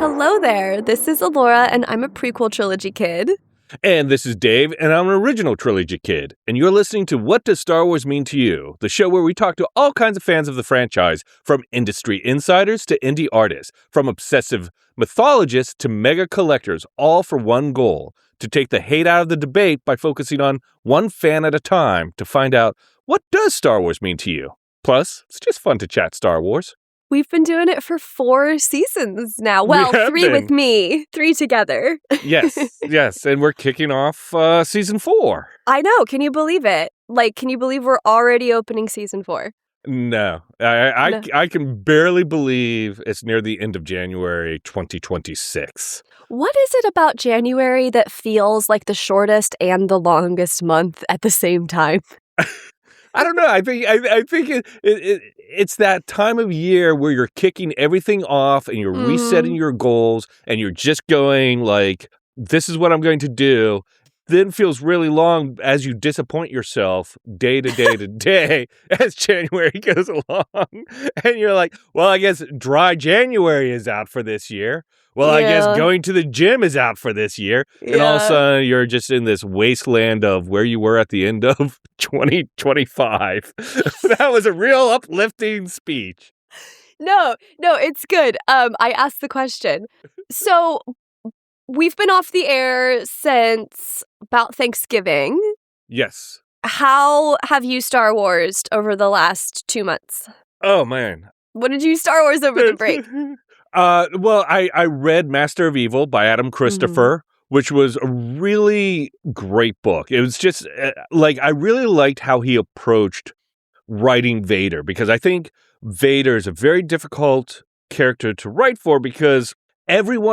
Hello there, this is Alora, and I'm a prequel trilogy kid. And this is Dave, and I'm an original trilogy kid. And you're listening to What Does Star Wars Mean to You? The show where we talk to all kinds of fans of the franchise, from industry insiders to indie artists, from obsessive mythologists to mega collectors, all for one goal: to take the hate out of the debate by focusing on one fan at a time to find out, what does Star Wars mean to you? Plus, it's just fun to chat Star Wars. We've been doing it for 4 seasons now. Well, 3 with me, 3 together. Yes, and we're kicking off season 4. I know, can you believe it? Like, can you believe we're already opening season 4? No, I can barely believe it's near the end of January 2026. What is it about January that feels like the shortest and the longest month at the same time? I don't know. I think it's that time of year where you're kicking everything off and you're resetting your goals and you're just going like, this is what I'm going to do. Then feels really long as you disappoint yourself day to day to day as January goes along. And you're like, well, I guess dry January is out for this year. Well, I guess going to the gym is out for this year. And all of a sudden, you're just in this wasteland of where you were at the end of 2025. That was a real uplifting speech. No, it's good. I asked the question. So we've been off the air since about Thanksgiving. Yes. How have you Star Wars'd over the last 2 months? Oh, man. What did you Star Wars over the break? Well, I read Master of Evil by Adam Christopher, which was a really great book. It was just I really liked how he approached writing Vader, because I think Vader is a very difficult character to write for, because almost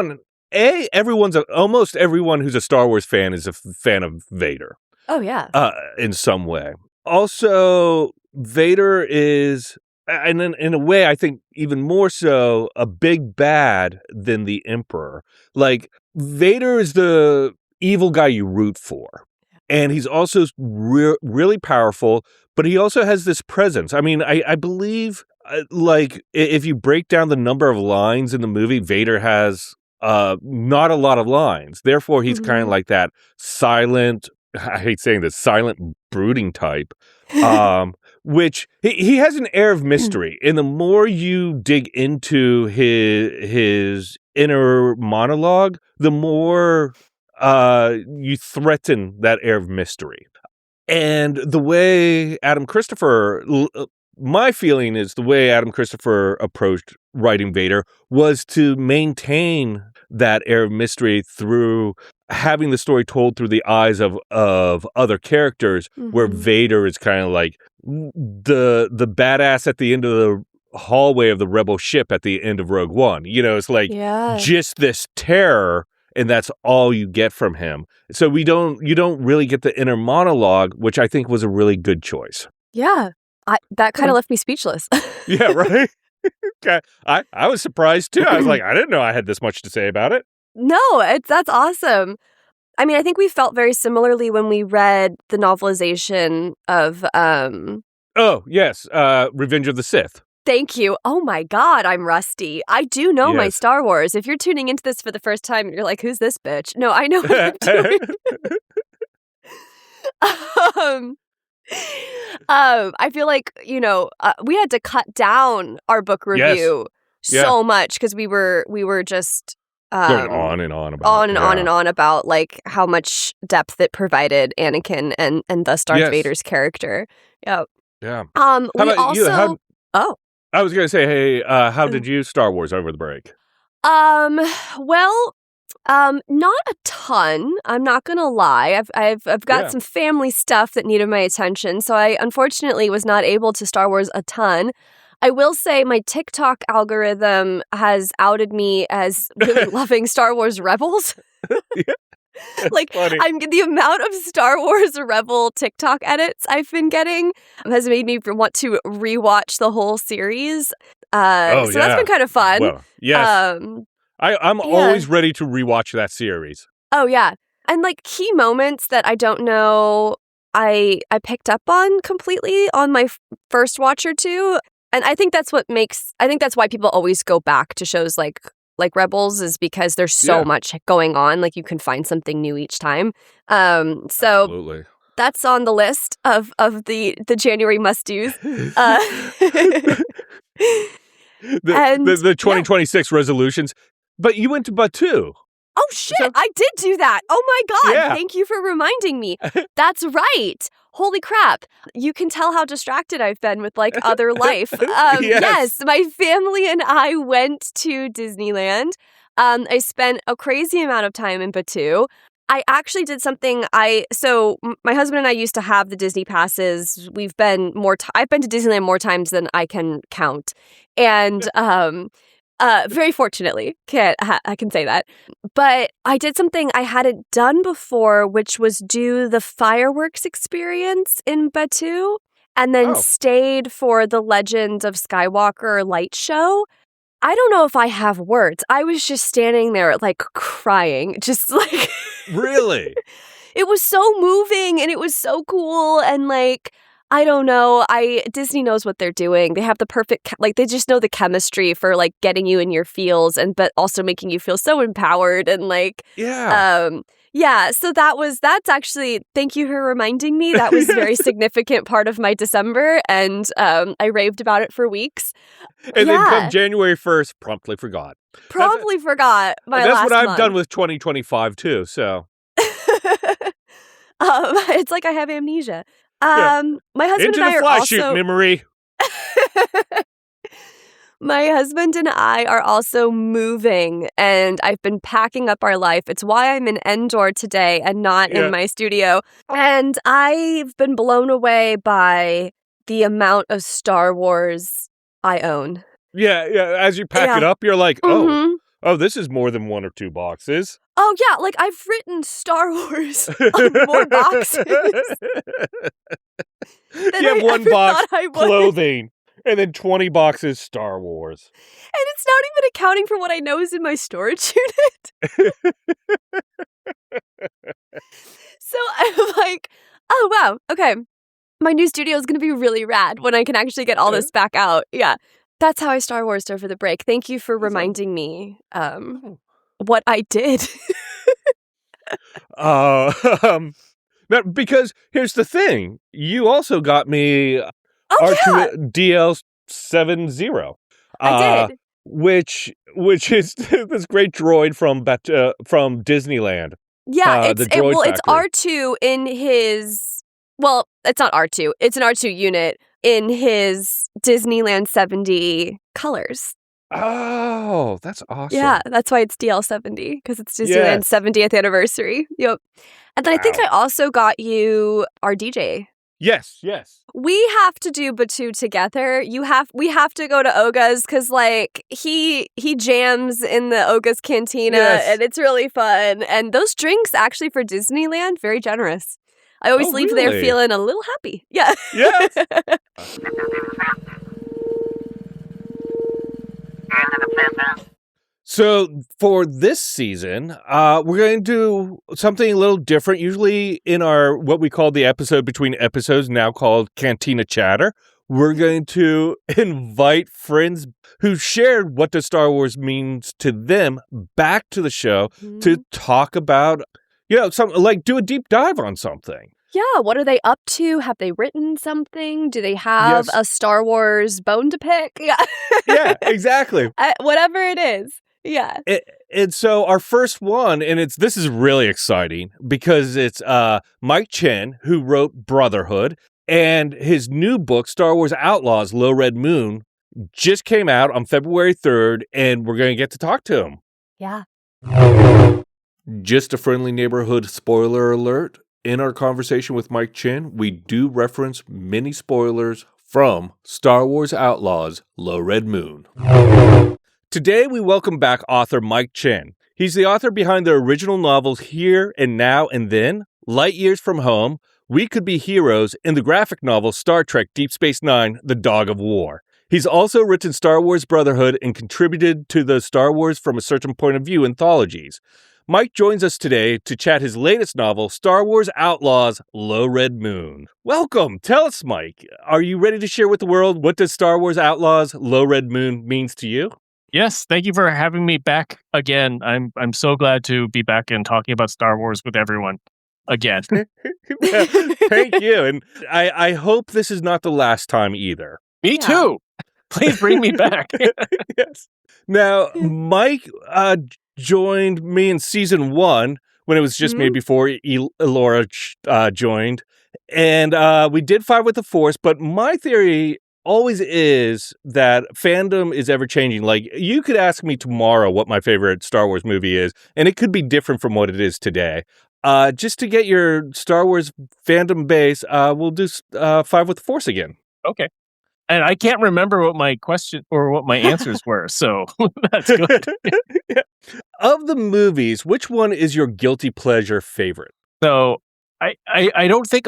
everyone who's a Star Wars fan is a fan of Vader. Oh, yeah. In some way. Also, Vader is, and in a way, I think even more so, a big bad than the Emperor. Like, Vader is the evil guy you root for. And he's also really powerful, but he also has this presence. I mean, I believe, if you break down the number of lines in the movie, Vader has not a lot of lines. Therefore, he's kind of like that silent, I hate saying this, silent brooding type. Which he has an air of mystery, and the more you dig into his inner monologue, the more you threaten that air of mystery. And the way Adam Christopher, my feeling is the way Adam Christopher approached writing Vader was to maintain that air of mystery through having the story told through the eyes of other characters, where Vader is kind of like the badass at the end of the hallway of the rebel ship at the end of Rogue One. You know, it's like just this terror, and that's all you get from him. So you don't really get the inner monologue, which I think was a really good choice. Yeah. That kind of left me speechless. Yeah, right? Okay. I was surprised too. I was like, I didn't know I had this much to say about it. No, that's awesome. I mean, I think we felt very similarly when we read the novelization of Oh, yes, Revenge of the Sith. Thank you. Oh my God, I'm rusty. I do know my Star Wars. If you're tuning into this for the first time and you're like, who's this bitch? No, I know what I'm doing. I feel like, we had to cut down our book review so much because we were just going on and on about like how much depth it provided Anakin and thus Darth Vader's character. Yeah. How about you? I was gonna say, hey, how did you Star Wars over the break? Well, not a ton. I'm not gonna lie. I've got some family stuff that needed my attention, so I unfortunately was not able to Star Wars a ton. I will say my TikTok algorithm has outed me as really loving Star Wars Rebels. Like, the amount of Star Wars Rebel TikTok edits I've been getting has made me want to rewatch the whole series. That's been kind of fun. Well, yes. I'm always ready to rewatch that series. Oh, yeah. And like key moments that I don't know I picked up on completely on my first watch or two. And I think that's why people always go back to shows like like Rebels is because there's so much going on. Like you can find something new each time. So Absolutely. that's on the list of the January must-dos. The 2026 resolutions. But you went to Batu. Oh, shit. I did do that. Oh, my God. Yeah. Thank you for reminding me. That's right. Holy crap. You can tell how distracted I've been with like other life. Yes, my family and I went to Disneyland. I spent a crazy amount of time in Batu. I actually did something my husband and I used to have the Disney passes. I've been to Disneyland more times than I can count. And very fortunately, I can say that. But I did something I hadn't done before, which was do the fireworks experience in Batu and then stayed for the Legend of Skywalker light show. I don't know if I have words. I was just standing there like crying, just like... Really? It was so moving and it was so cool and like... I don't know. Disney knows what they're doing. They have the perfect, they just know the chemistry for like getting you in your feels but also making you feel so empowered and like, so that's actually, thank you for reminding me. That was a very significant part of my December and I raved about it for weeks. And then come January 1st, promptly forgot. Forgot my that's last what I've month. done with 2025 too, so. It's like I have amnesia. My husband Into and I the are fly also... shoot, memory. My husband and I are also moving, and I've been packing up our life. It's why I'm in Endor today and not in my studio. And I've been blown away by the amount of Star Wars I own. Yeah. As you pack it up, you're like, oh, this is more than 1 or 2 boxes. Oh, yeah, like I've written Star Wars on more boxes. You have 1 box clothing, and then 20 boxes Star Wars. And it's not even accounting for what I know is in my storage unit. So I'm like, oh, wow, okay. My new studio is going to be really rad when I can actually get all this back out. Yeah, that's how I Star Warsed over the break. Thank you for reminding me what I did. Because here's the thing. You also got me R2 DL70. I did. Which is this great droid from Disneyland. Yeah, it's factory. R2 in his... Well, it's not R2. It's an R2 unit in his Disneyland 70 colors. Oh, that's awesome. Yeah, that's why it's DL70, because it's Disneyland's 70th anniversary. Yep. And then I think I also got you our DJ. Yes. We have to do Batu together. We have to go to Oga's because like he jams in the Oga's Cantina and it's really fun. And those drinks actually for Disneyland, very generous. I always leave there feeling a little happy. Yeah. Yes. So for this season, we're going to do something a little different. Usually in our, what we call the episode between episodes, now called Cantina Chatter, we're going to invite friends who shared what does Star Wars means to them back to the show to talk about, something like do a deep dive on something. Yeah, what are they up to? Have they written something? Do they have a Star Wars bone to pick? Yeah. Yeah, exactly. Whatever it is. Yeah. And so our first one, and this is really exciting because it's Mike Chen, who wrote Brotherhood, and his new book, Star Wars Outlaws, Low Red Moon, just came out on February 3rd, and we're going to get to talk to him. Yeah. Just a friendly neighborhood spoiler alert. In our conversation with Mike Chen, we do reference many spoilers from Star Wars Outlaws, Low Red Moon. Today, we welcome back author Mike Chen. He's the author behind the original novels Here and Now and Then, Light Years from Home, We Could Be Heroes, and the graphic novel Star Trek Deep Space Nine, The Dog of War. He's also written Star Wars Brotherhood and contributed to the Star Wars from a Certain Point of View anthologies. Mike joins us today to chat his latest novel, Star Wars Outlaws, Low Red Moon. Welcome. Tell us, Mike, are you ready to share with the world what does Star Wars Outlaws, Low Red Moon means to you? Yes, thank you for having me back again. I'm so glad to be back and talking about Star Wars with everyone again. Thank you. And I hope this is not the last time either. Me too. Please bring me back. Yes. Now, Mike joined me in season 1 when it was just me before Elora joined. And we did Fight with the Force, but my theory always is that fandom is ever changing. Like, you could ask me tomorrow what my favorite Star Wars movie is, and it could be different from what it is today. Just to get your Star Wars fandom base, we'll do Fight with the Force again. Okay. And I can't remember what my question or what my answers were, so that's good. Yeah. Of the movies, which one is your guilty pleasure favorite? So I don't think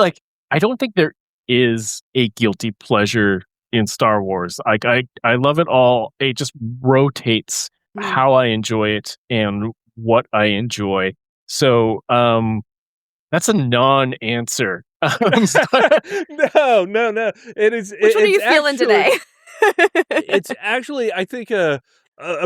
there is a guilty pleasure in Star Wars. Like I love it all. It just rotates how I enjoy it and what I enjoy. So that's a non-answer. No. It is. Which one are you feeling today? It's actually, I think, a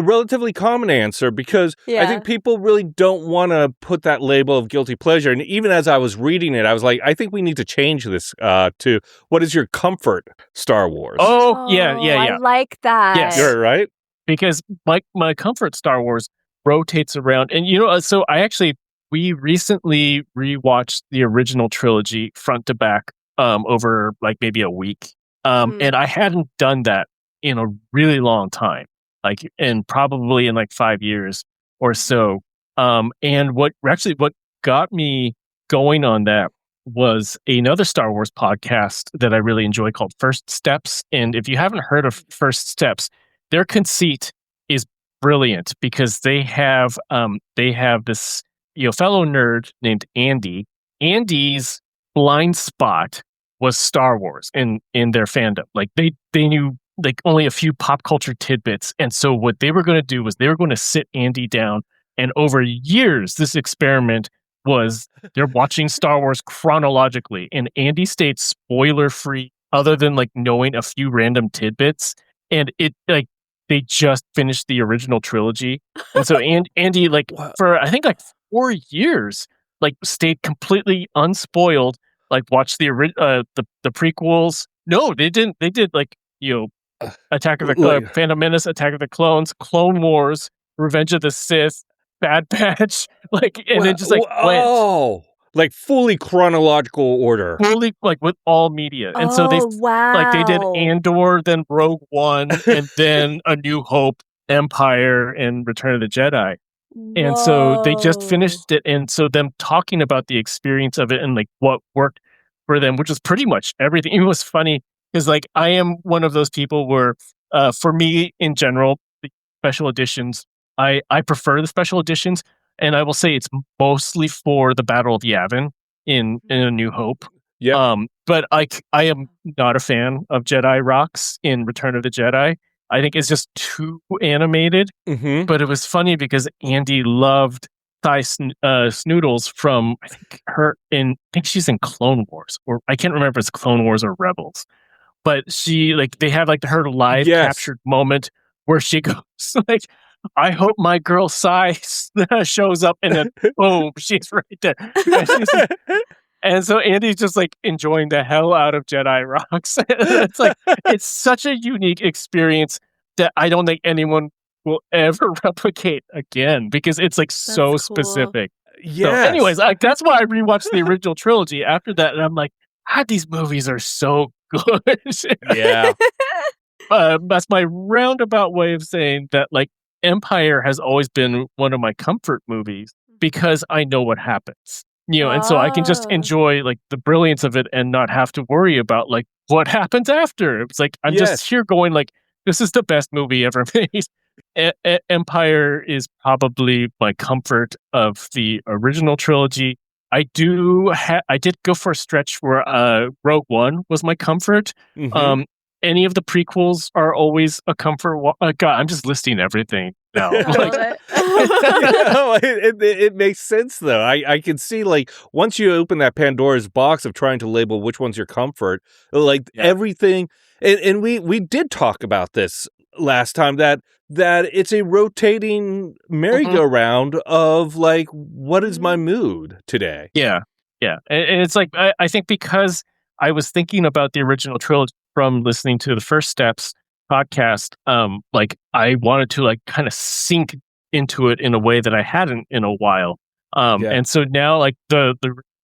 relatively common answer because I think people really don't want to put that label of guilty pleasure. And even as I was reading it, I was like, I think we need to change this to what is your comfort Star Wars? Oh, yeah. I like that. Yes. You're right. Because my comfort Star Wars rotates around. And, so we recently rewatched the original trilogy front to back over like maybe a week. And I hadn't done that in a really long time, and probably in like 5 years or so. And what got me going on that was another Star Wars podcast that I really enjoy called First Steps. And if you haven't heard of First Steps, their conceit is brilliant because they have this fellow nerd named Andy. Andy's blind spot was Star Wars in their fandom. Like they knew like only a few pop culture tidbits. And so what they were going to do was they were going to sit Andy down, and over years, this experiment was they're watching Star Wars chronologically, and Andy stayed spoiler free other than like knowing a few random tidbits. And they just finished the original trilogy. And so Andy for I think 4 years, stayed completely unspoiled, watched the prequels. No, they didn't. They did Attack of the Phantom Menace, Attack of the Clones, Clone Wars, Revenge of the Sith, Bad Batch, then just went. Like fully chronological order. Fully, with all media. And so they did Andor, then Rogue One, and then A New Hope, Empire, and Return of the Jedi. And so they just finished it. And so them talking about the experience of it and what worked for them, which was pretty much everything. It was funny because I am one of those people where, for me in general, the special editions, I prefer the special editions. And I will say it's mostly for the Battle of Yavin in A New Hope. Yeah. But I am not a fan of Jedi rocks in Return of the Jedi. I think it's just too animated. Mm-hmm. But it was funny because Andy loved Thai Snoodles from I think she's in Clone Wars, or I can't remember if it's Clone Wars or Rebels. But she they had her live captured moment where she goes I hope my girl Sai shows up, and then boom, she's right there. And so Andy's just enjoying the hell out of Jedi rocks. It's it's such a unique experience that I don't think anyone will ever replicate again because it's so cool. Specific. Yes. So anyways, that's why I rewatched the original trilogy after that, and I'm like, these movies are so good. Yeah. That's my roundabout way of saying that Empire has always been one of my comfort movies because I know what happens. And so I can just enjoy the brilliance of it and not have to worry about what happens after. It's I'm just here going this is the best movie ever made. Empire is probably my comfort of the original trilogy. I did go for a stretch where Rogue One was my comfort. Mm-hmm. Any of the prequels are always a comfort. God, I'm just listing everything now. It makes sense though. I can see once you open that Pandora's box of trying to label which one's your comfort, everything. And we did talk about this last time that it's a rotating merry-go-round of like, what is my mood today? Yeah. And it's like, I think because I was thinking about the original trilogy from listening to the First Steps podcast, like I wanted to like kind of sink into it in a way that I hadn't in a while. And so now like the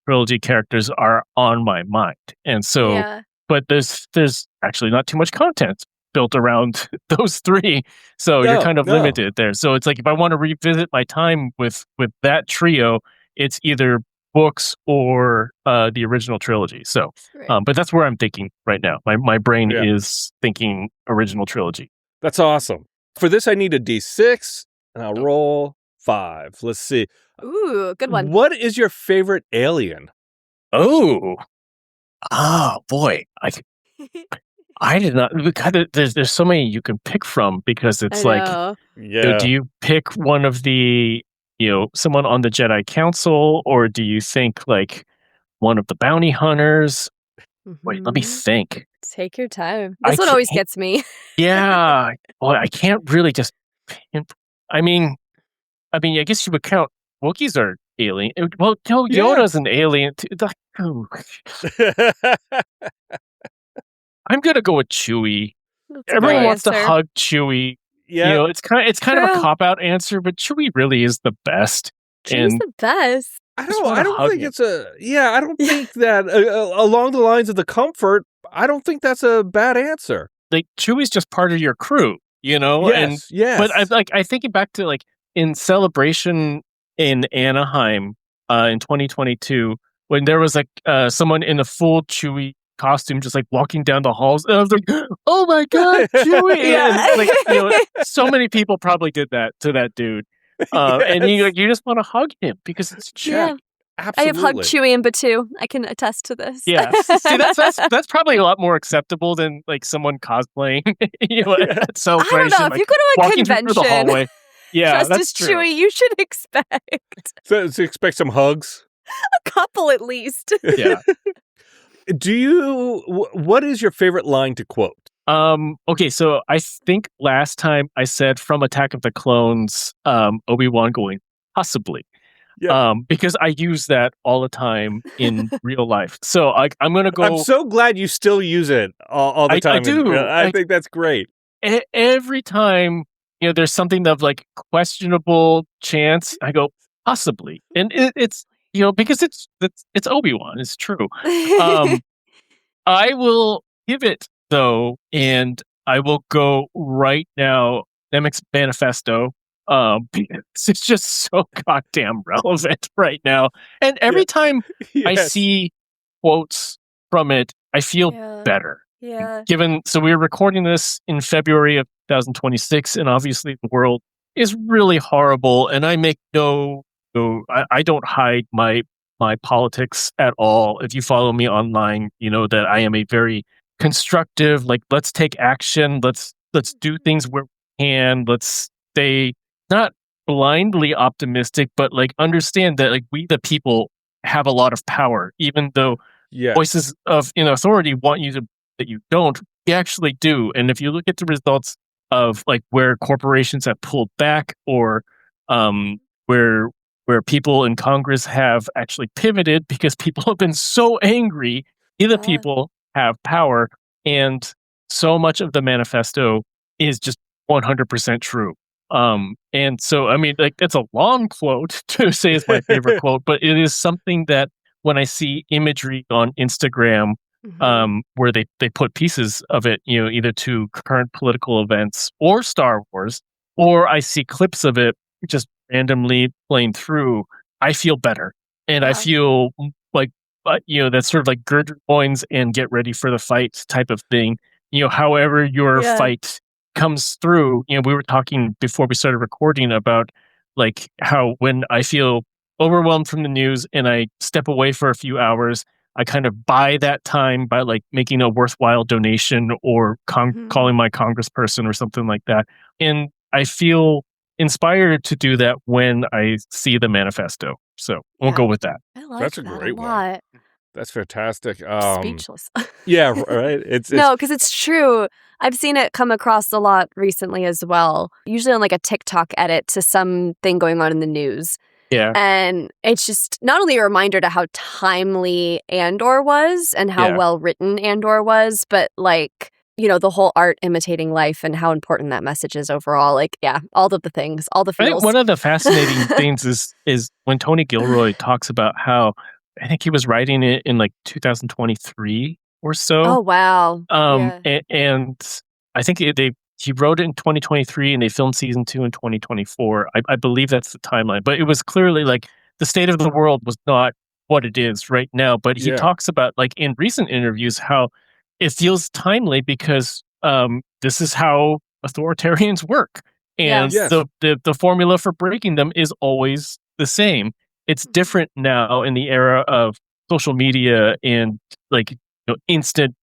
trilogy characters are on my mind. And so, but there's actually not too much content built around those three. So you're kind of limited there. So it's like, if I want to revisit my time with that trio, it's either books or the original trilogy. So, but that's where I'm thinking right now. My brain is thinking original trilogy. That's awesome. For this, I need a D6, and I'll roll 5. Let's see. Ooh, good one. What is your favorite alien? Oh boy. I did not. There's so many you can pick from, because it's like, do you pick one of the, someone on the Jedi Council, or do you think like one of the bounty hunters? Wait, let me think. Take your time. This one always gets me. Yeah. Well, I can't really just. I mean, I guess you would count Wookiees are alien. Well, Yoda's an alien too. I'm gonna go with Chewie. Everyone wants to hug Chewie. Yeah, it's kind of a cop-out answer, but Chewie really is the best. Chewie's the best. I don't think it's I don't think that along the lines of the comfort, I don't think that's a bad answer. Like, Chewie's just part of your crew, Yes, yes. But I thinking back to like in Celebration in Anaheim in 2022, when there was like someone in a full Chewie costume just like walking down the halls, and I was like, oh my god, Chewie. And like, so many people probably did that to that dude. And you just want to hug him because it's Jack. Absolutely. I have hugged Chewie and Batu. I can attest to this. Yeah. See, that's probably a lot more acceptable than like someone cosplaying at Celebration. I don't know. If you go to a convention, through the hallway. Yeah, dressed as Chewie, you should expect. So expect some hugs? A couple at least. Yeah. What is your favorite line to quote? Okay, so I think last time I said from Attack of the Clones, Obi-Wan going, possibly. Yeah. Because I use that all the time in real life. So I'm going to go... I'm so glad you still use it all the time. I do. I think that's great. Every time, there's something of like questionable chance, I go, possibly. And it's, because it's Obi-Wan, it's true. I will give it, though, and I will go right now, Nemec's Manifesto. It's just so goddamn relevant right now. And every time I see quotes from it, I feel better. Yeah. So we're recording this in February of 2026, and obviously the world is really horrible, and I make I don't hide my politics at all. If you follow me online, you know that I am a very constructive, like, let's take action, let's do things where we can, let's stay not blindly optimistic, but like understand that like we the people have a lot of power, even though voices in authority want you to that you don't. You actually do. And if you look at the results of like where corporations have pulled back, or where people in Congress have actually pivoted because people have been so angry, either people have power, and so much of the manifesto is just 100% true. And so, I mean, like, it's a long quote to say is my favorite quote, but it is something that when I see imagery on Instagram, where they put pieces of it, either to current political events or Star Wars, or I see clips of it just randomly playing through, I feel better. And I feel like, that's sort of like gird your loins and get ready for the fight type of thing. However your fight comes through. We were talking before we started recording about like how when I feel overwhelmed from the news and I step away for a few hours, I kind of buy that time by like making a worthwhile donation or calling my congressperson or something like that. And I feel inspired to do that when I see the manifesto. So we'll go with that. I like That's a that great a lot. one. That's fantastic. Speechless. Yeah, right. It's no, because it's true. I've seen it come across a lot recently as well, usually on like a TikTok edit to something going on in the news. Yeah. And it's just not only a reminder to how timely Andor was and how well written Andor was, but like, you know, the whole art imitating life and how important that message is overall. Like, yeah, all of the things, all the feels. I think one of the fascinating things is when Tony Gilroy talks about how, I think he was writing it in like 2023 or so. Oh, wow. And I think he wrote it in 2023 and they filmed season 2 in 2024. I believe that's the timeline. But it was clearly like the state of the world was not what it is right now. But he talks about, like, in recent interviews, how it feels timely because this is how authoritarians work. And the formula for breaking them is always the same. It's different now in the era of social media and like, you know, instant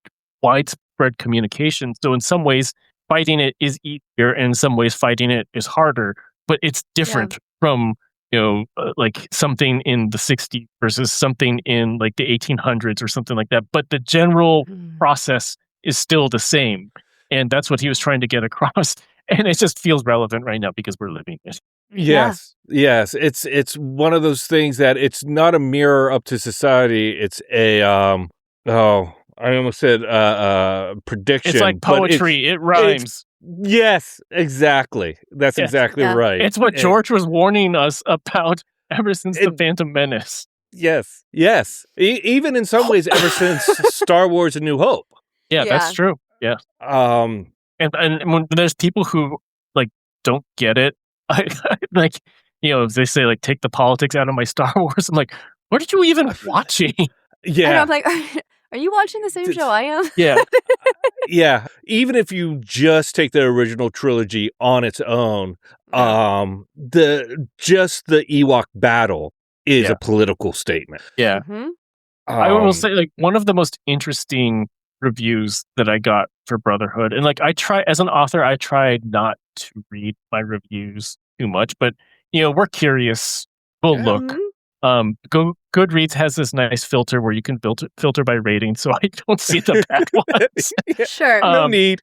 widespread communication. So in some ways, fighting it is easier, and in some ways, fighting it is harder. But it's different from, you know, like something in the 60s versus something in like the 1800s or something like that. But the general process is still the same, and that's what he was trying to get across. And it just feels relevant right now because we're living it. Yes. It's one of those things that it's not a mirror up to society. It's a I almost said prediction. It's like poetry. It rhymes. Yes, exactly. That's exactly right. It's what George was warning us about ever since The Phantom Menace. Yes. Even in some ways, ever since Star Wars: A New Hope. Yeah, that's true. Yeah. And when there's people who like don't get it, like, you know, they say like, take the politics out of my Star Wars. I'm like, what are you even watching? And I'm like, are you watching the same show I am? Yeah. Even if you just take the original trilogy on its own, the Ewok battle is a political statement. Yeah. I will say, like, one of the most interesting reviews that I got for Brotherhood, and like, as an author, I tried not to read my reviews too much, but, you know, we're curious. We'll look. Goodreads has this nice filter where you can filter by rating, so I don't see the bad ones. Sure. No need.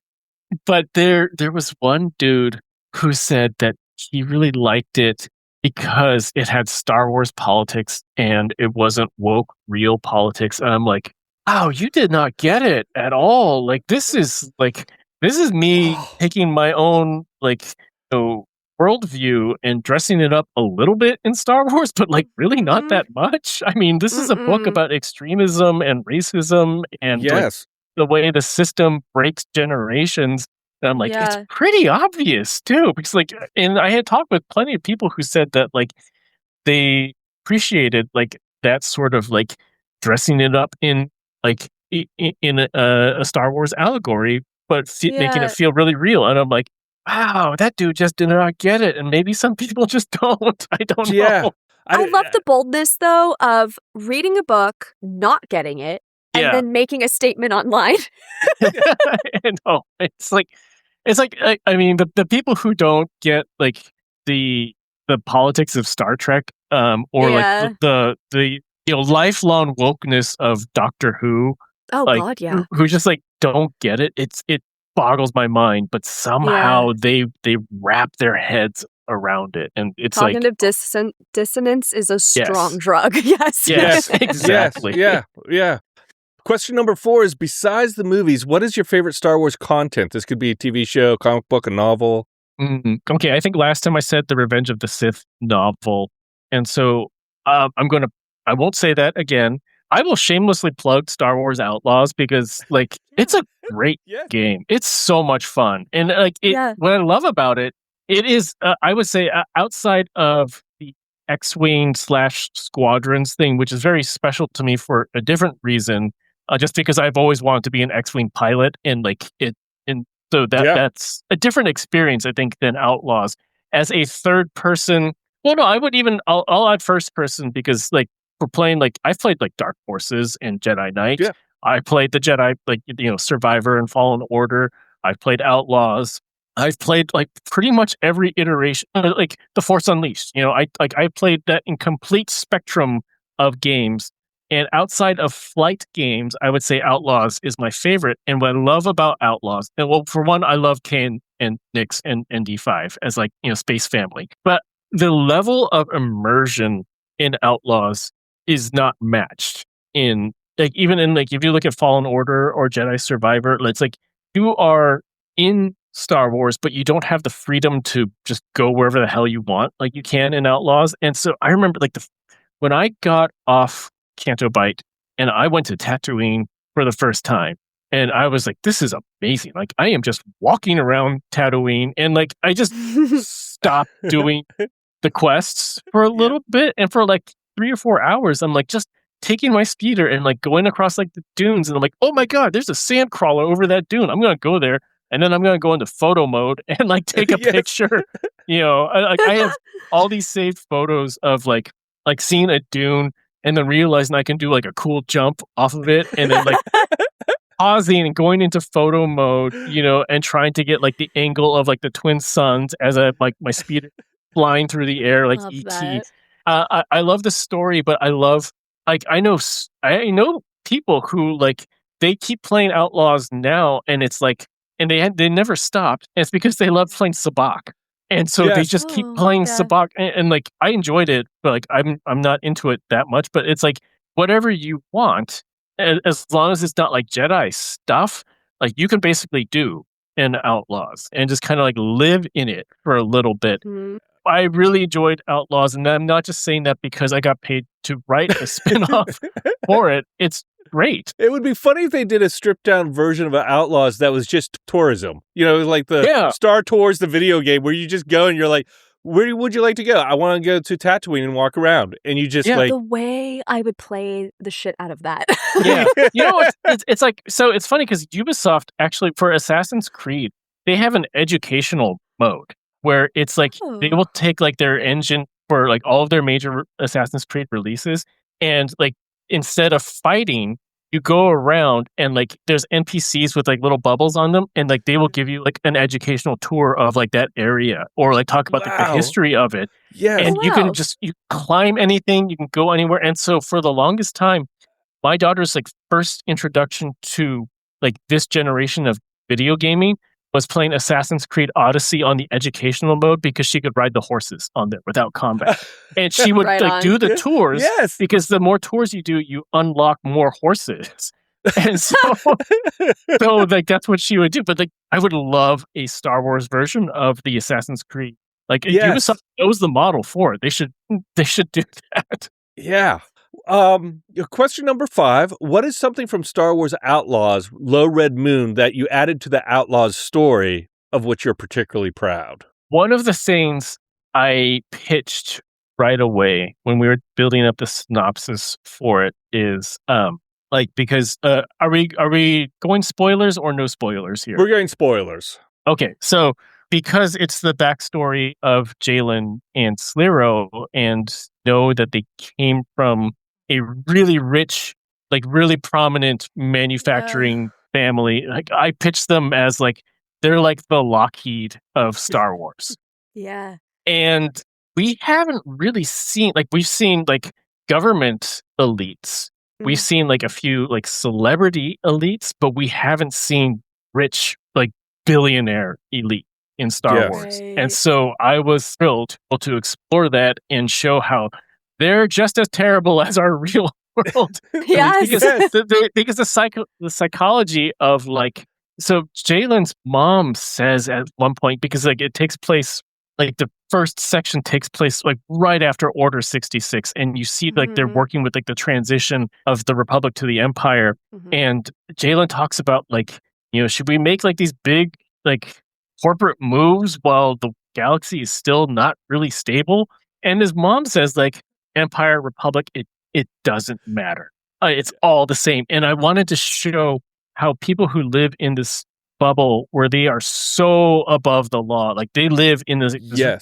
But there was one dude who said that he really liked it because it had Star Wars politics and it wasn't woke real politics. And I'm like, oh, you did not get it at all. Like, this is me taking my own, like, you know, worldview and dressing it up a little bit in Star Wars, but like really not that much. I mean, this is a book about extremism and racism and like, the way the system breaks generations. And I'm like, it's pretty obvious too, because like, and I had talked with plenty of people who said that like they appreciated like that sort of like dressing it up in like in a Star Wars allegory, but making it feel really real. And I'm like, wow, that dude just did not get it. And maybe some people just don't. I don't know. I love the boldness, though, of reading a book, not getting it, and then making a statement online. No, it's like, I mean, the people who don't get like the politics of Star Trek, or like the you know, lifelong wokeness of Doctor Who. Oh, like, God, yeah. Who just like don't get it. It boggles my mind, but somehow they wrap their heads around it, and it's cognitive dissonance is a strong drug. Yes, exactly. Yeah. Question number 4 is, besides the movies, what is your favorite Star Wars content? This could be a TV show, comic book, a novel. Okay, I think last time I said the Revenge of the Sith novel, and so I won't say that again. I will shamelessly plug Star Wars Outlaws because, like, it's a great game. It's so much fun. And, like, what I love about it, it is, I would say, outside of the X-Wing / Squadrons thing, which is very special to me for a different reason, just because I've always wanted to be an X-Wing pilot, and, like, so that's a different experience, I think, than Outlaws. As a third person, well, no, I'll add first person because, like, we're playing, like, I've played like Dark Forces and Jedi Knight. I played the Jedi, like, you know, Survivor and Fallen Order. I've played Outlaws. I've played like pretty much every iteration, like The Force Unleashed. You know, I played that in complete spectrum of games. And outside of flight games, I would say Outlaws is my favorite. And what I love about Outlaws, and well, for one, I love Kane and Nix and ND-5 as like, space family. But the level of immersion in Outlaws is not matched in like even in like if you look at Fallen Order or Jedi Survivor, it's like you are in Star Wars, but you don't have the freedom to just go wherever the hell you want like you can in Outlaws. And so I remember like when I got off Canto Bight and I went to Tatooine for the first time, and I was like, this is amazing. Like I am just walking around Tatooine, and like I just stopped doing the quests for a little bit, and for like 3 or 4 hours, I'm like just taking my speeder and like going across like the dunes, and I'm like, oh my god, there's a sand crawler over that dune. I'm gonna go there, and then I'm gonna go into photo mode and like take a picture. I have all these saved photos of like seeing a dune and then realizing I can do like a cool jump off of it, and then like pausing and going into photo mode, and trying to get like the angle of like the twin suns as my speeder flying through the air like E.T. I love the story, but I love I know people who like they keep playing Outlaws now, and it's like and they never stopped. And it's because they love playing Sabacc, and so they just keep playing Sabacc, and like I enjoyed it, but like I'm not into it that much. But it's like whatever you want, as long as it's not like Jedi stuff, like you can basically do in Outlaws and just kind of like live in it for a little bit. Mm-hmm. I really enjoyed Outlaws, and I'm not just saying that because I got paid to write a spinoff for it. It's great. It would be funny if they did a stripped-down version of Outlaws that was just tourism. Like the Star Tours, the video game, where you just go and you're like, where would you like to go? I want to go to Tatooine and walk around. And you just like... The way I would play the shit out of that. Yeah. It's like... So it's funny because Ubisoft actually, for Assassin's Creed, they have an educational mode where it's like they will take like their engine for like all of their major Assassin's Creed releases, and like instead of fighting, you go around and like there's NPCs with like little bubbles on them, and like they will give you like an educational tour of like that area, or like talk about like, the history of it. Yeah, and you can you climb anything, you can go anywhere. And so for the longest time, my daughter's like first introduction to like this generation of video gaming was playing Assassin's Creed Odyssey on the educational mode because she could ride the horses on there without combat. And she would do the tours because the more tours you do, you unlock more horses. And so like that's what she would do. But like I would love a Star Wars version of the Assassin's Creed. Like Ubisoft knows the model for it. They should do that. Yeah. Question number 5. What is something from Star Wars Outlaws, Low Red Moon, that you added to the Outlaws story of which you're particularly proud? One of the things I pitched right away when we were building up the synopsis for it is because are we going spoilers or no spoilers here? We're going spoilers. Okay, so because it's the backstory of Jaylen and Sliro, and know that they came from a really rich, like really prominent manufacturing family. Like I pitched them as like they're like the Lockheed of Star Wars. Yeah. And we haven't really seen we've seen like government elites. We've seen like a few like celebrity elites, but we haven't seen rich like billionaire elite in Star Wars. Right. And so I was thrilled to explore that and show how they're just as terrible as our real world. Yes. Because the psychology of like, so Jaylen's mom says at one point, because like it takes place, like the first section takes place like right after Order 66, and you see like they're working with like the transition of the Republic to the Empire, and Jaylen talks about like, should we make like these big like corporate moves while the galaxy is still not really stable? And his mom says like, Empire, Republic, it doesn't matter. It's all the same. And I wanted to show how people who live in this bubble where they are so above the law, like they live in this really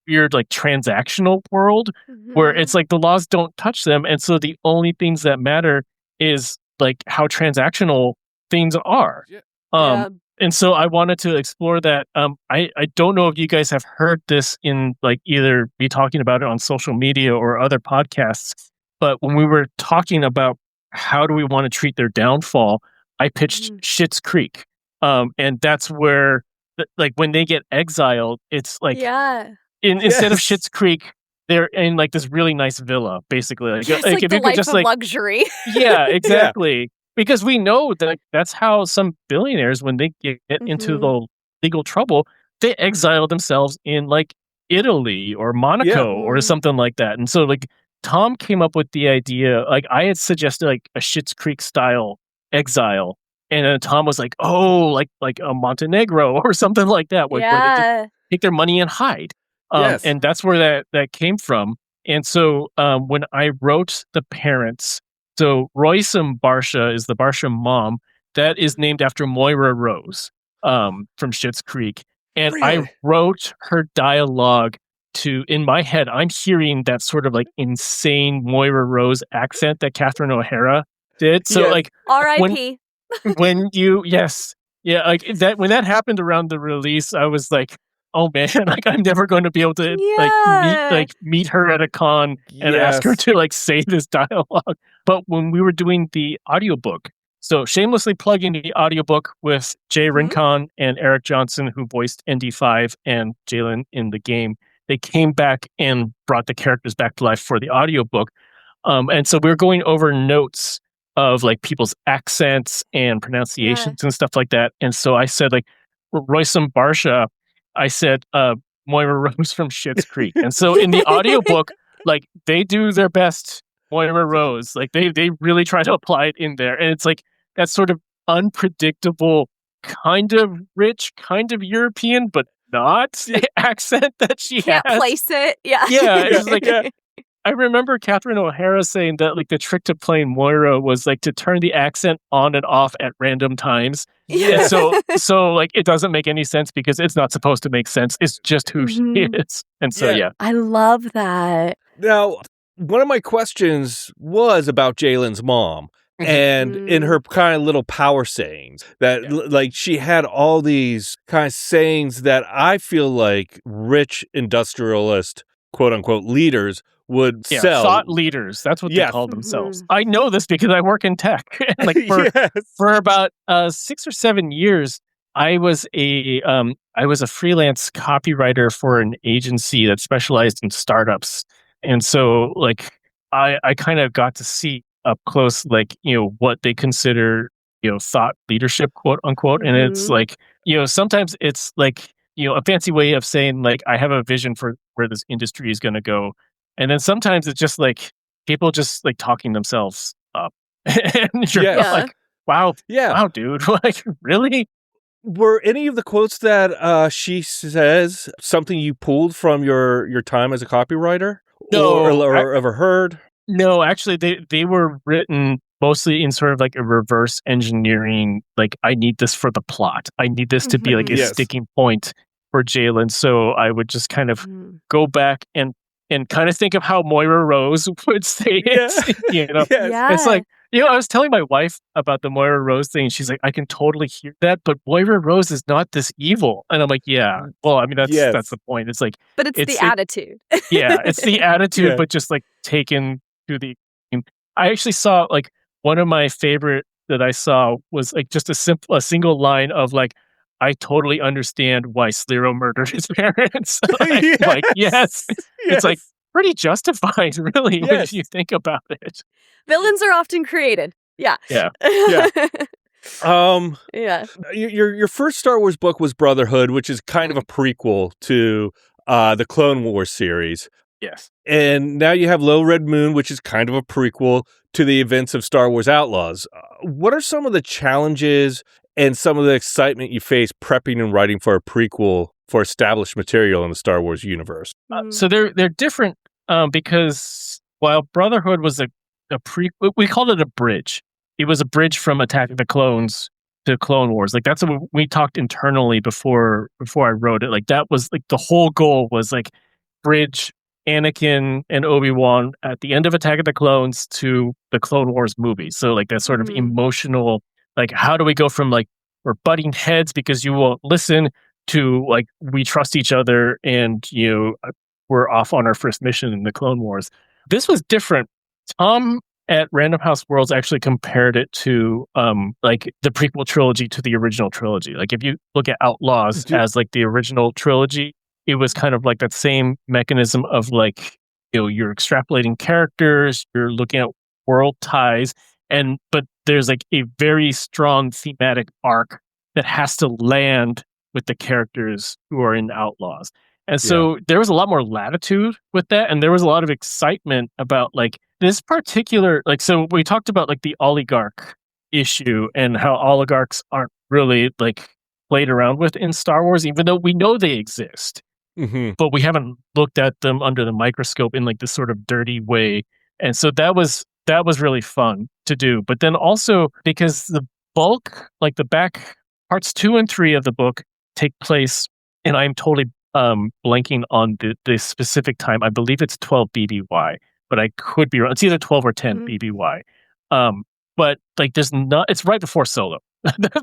weird like transactional world where it's like the laws don't touch them. And so the only things that matter is like how transactional things are. And so I wanted to explore that. I don't know if you guys have heard this in like either me talking about it on social media or other podcasts, But when we were talking about how do we want to treat their downfall, I pitched Schitt's Creek. And that's where, like, when they get exiled, it's like, instead of Schitt's Creek, they're in like this really nice villa, basically. Like, it's like like if the you could life just of like luxury. Yeah, exactly. Because we know that that's how some billionaires, when they get into the legal trouble, they exile themselves in like Italy or Monaco or something like that. And so like Tom came up with the idea, like I had suggested like a Schitt's Creek style exile. And then Tom was like, oh, like a Montenegro or something like that, where they just take their money and hide. And that's where that came from. And so when I wrote the parents, so Roisem Barsha is the Barsha mom. That is named after Moira Rose from Schitt's Creek. And I wrote her dialogue in my head, I'm hearing that sort of like insane Moira Rose accent that Catherine O'Hara did. So like R.I.P. when like that, when that happened around the release, I was like, oh man, like I'm never going to be able to meet her at a con and ask her to like say this dialogue. But when we were doing the audiobook, so shamelessly plugging the audiobook with Jay Rincon and Eric Johnson, who voiced ND-5 and Jaylen in the game, they came back and brought the characters back to life for the audiobook. And so we were going over notes of like people's accents and pronunciations and stuff like that. And so I said like Roisem Barsha, I said Moira Rose from Schitt's Creek. And so in the audiobook, like they do their best Moira Rose. Like they really try to apply it in there. And it's like that sort of unpredictable, kind of rich, kind of European, but not accent that she can't has. Place it. Yeah. Yeah. It's like I remember Catherine O'Hara saying that like the trick to playing Moira was like to turn the accent on and off at random times. Yeah. So like it doesn't make any sense because it's not supposed to make sense. It's just who she is. And so I love that. Now, one of my questions was about Jaylen's mom. And in her kind of little power sayings that like she had all these kind of sayings that I feel like rich industrialist, quote unquote, leaders would sell. Thought leaders. That's what they call themselves. I know this because I work in tech. Like for about 6 or 7 years, I was a freelance copywriter for an agency that specialized in startups. And so like I kind of got to see up close, like, you know, what they consider, you know, thought leadership, quote unquote. And it's like, you know, sometimes it's like, you know, a fancy way of saying like, I have a vision for where this industry is going to go. And then sometimes it's just like people just like talking themselves up. And you're like, wow, dude, like really? Were any of the quotes that she says something you pulled from your time as a copywriter? No, or ever heard? No, actually, they were written mostly in sort of like a reverse engineering, like, I need this for the plot. I need this to be like a sticking point for Jaylen. So I would just kind of go back and kind of think of how Moira Rose would say it. You know? It's like, you know, I was telling my wife about the Moira Rose thing. And she's like, I can totally hear that, but Moira Rose is not this evil. And I'm like, yeah, well, I mean, that's the point. It's like, but it's the attitude. It's the attitude, but just like taken to the extreme. I actually saw like one of my favorite that I saw was like just a single line of like, I totally understand why Slero murdered his parents. It's like pretty justified, really, when you think about it. Villains are often created. Yeah. Your first Star Wars book was Brotherhood, which is kind of a prequel to the Clone Wars series. Yes. And now you have Low Red Moon, which is kind of a prequel to the events of Star Wars Outlaws. What are some of the challenges and some of the excitement you face prepping and writing for a prequel for established material in the Star Wars universe? So they're different because while Brotherhood was we called it a bridge. It was a bridge from Attack of the Clones to Clone Wars. Like that's what we talked internally before I wrote it. Like that was like the whole goal was like bridge Anakin and Obi-Wan at the end of Attack of the Clones to the Clone Wars movie. So like that sort of emotional, like how do we go from like we're butting heads because you won't listen to like we trust each other and you know we're off on our first mission in the Clone Wars. This was different Tom at Random House Worlds actually compared it to like the prequel trilogy to the original trilogy. Like if you look at Outlaws as like the original trilogy, it was kind of like that same mechanism of like, you're extrapolating characters, you're looking at world ties, but there's like a very strong thematic arc that has to land with the characters who are in Outlaws. And so there was a lot more latitude with that, and there was a lot of excitement about like this particular, like, so we talked about like the oligarch issue and how oligarchs aren't really like played around with in Star Wars, even though we know they exist. But we haven't looked at them under the microscope in like this sort of dirty way. And so that was really fun to do. But then also because the bulk, like the back parts 2 and 3 of the book take place, and I'm totally blanking on the specific time. I believe it's 12 BBY, but I could be wrong. It's either 12 or 10 BBY. But like there's not, it's right before Solo.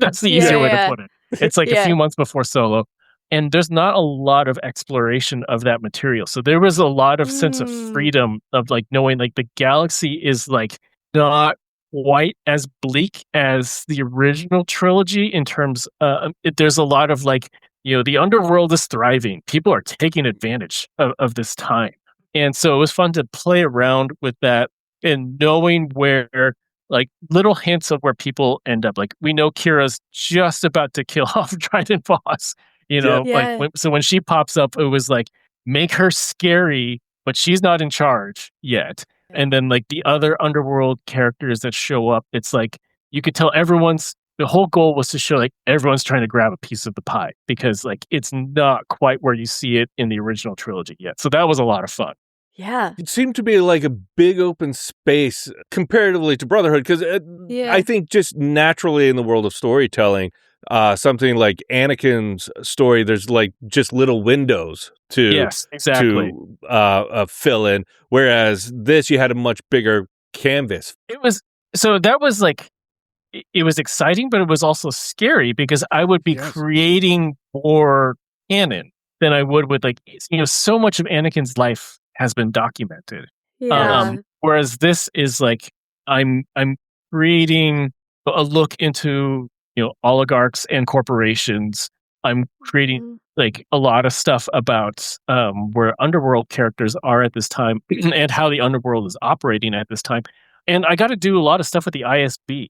That's the easier way to put it. It's like a few months before Solo. And there's not a lot of exploration of that material. So there was a lot of sense of freedom of like knowing like the galaxy is like not quite as bleak as the original trilogy in terms there's a lot of like, the underworld is thriving. People are taking advantage of this time. And so it was fun to play around with that and knowing where like little hints of where people end up. Like we know Kira's just about to kill off Dryden Voss. So when she pops up, it was like, make her scary, but she's not in charge yet. And then like the other underworld characters that show up, it's like, you could tell the whole goal was to show like everyone's trying to grab a piece of the pie because like it's not quite where you see it in the original trilogy yet. So that was a lot of fun. Yeah. It seemed to be like a big open space comparatively to Brotherhood because I think just naturally in the world of storytelling, something like Anakin's story, there's like just little windows to fill in, whereas this you had a much bigger canvas. It was exciting, but it was also scary because I would be creating more canon than I would with like so much of Anakin's life has been documented. Whereas this is like I'm creating a look into oligarchs and corporations. I'm creating like a lot of stuff about where underworld characters are at this time and how the underworld is operating at this time. And I got to do a lot of stuff with the ISB.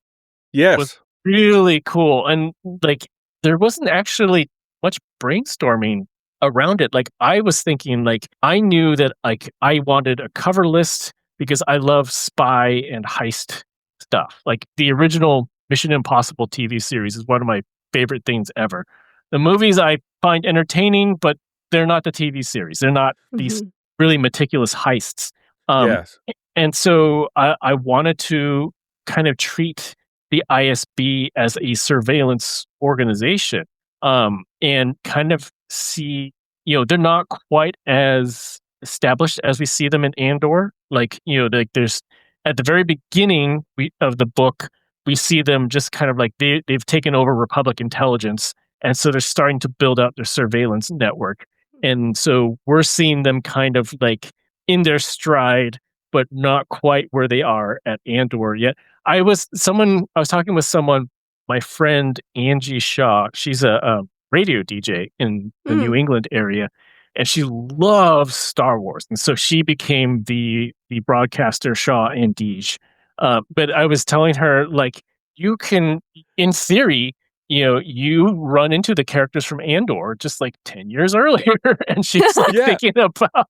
Yes. It was really cool. And like there wasn't actually much brainstorming around it. Like I was thinking like I knew that like I wanted a cover list because I love spy and heist stuff. Like the original Mission Impossible TV series is one of my favorite things ever. The movies I find entertaining, but they're not the TV series. They're not these really meticulous heists. And so I wanted to kind of treat the ISB as a surveillance organization and kind of see, they're not quite as established as we see them in Andor. Like, like there's at the very beginning of the book, we see them just kind of like they've taken over Republic intelligence. And so they're starting to build out their surveillance network. And so we're seeing them kind of like in their stride, but not quite where they are at Andor yet. I was talking with someone, my friend Angie Shaw. She's a radio DJ in the New England area, and she loves Star Wars. And so she became the broadcaster Shaw and Deej. But I was telling her, like, you can, in theory, you run into the characters from Andor just like 10 years earlier. And she's like thinking about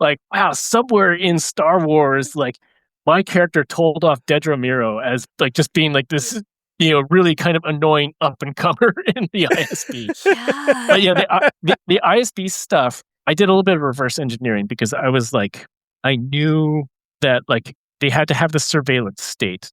like, wow, somewhere in Star Wars, like my character told off Dedra Miro as like just being like this, really kind of annoying up and comer in the ISB. But the ISB stuff, I did a little bit of reverse engineering because I was like, I knew that like they had to have the surveillance state.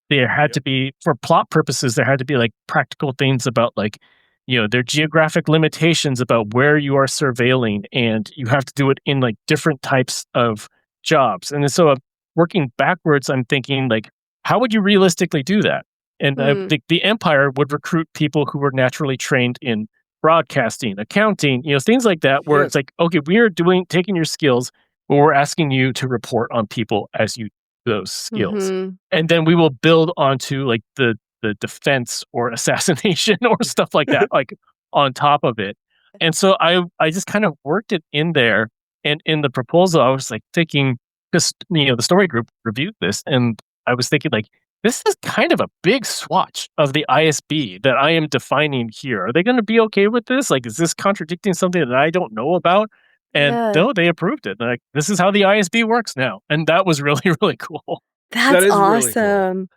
There had to be, for plot purposes, there had to be like practical things about like, their geographic limitations about where you are surveilling, and you have to do it in like different types of jobs. And so working backwards, I'm thinking like, how would you realistically do that? And the Empire would recruit people who were naturally trained in broadcasting, accounting, things like that, where it's like, okay, we are taking your skills, but we're asking you to report on people as you those skills. Mm-hmm. And then we will build onto like the defense or assassination or stuff like that, like on top of it. And so I just kind of worked it in there. And in the proposal, I was like thinking, because the story group reviewed this, and I was thinking like, this is kind of a big swatch of the ISB that I am defining here. Are they going to be okay with this? Like, is this contradicting something that I don't know about? And no, they approved it. They're like, this is how the ISB works now. And that was really, really cool. That's really cool. awesome.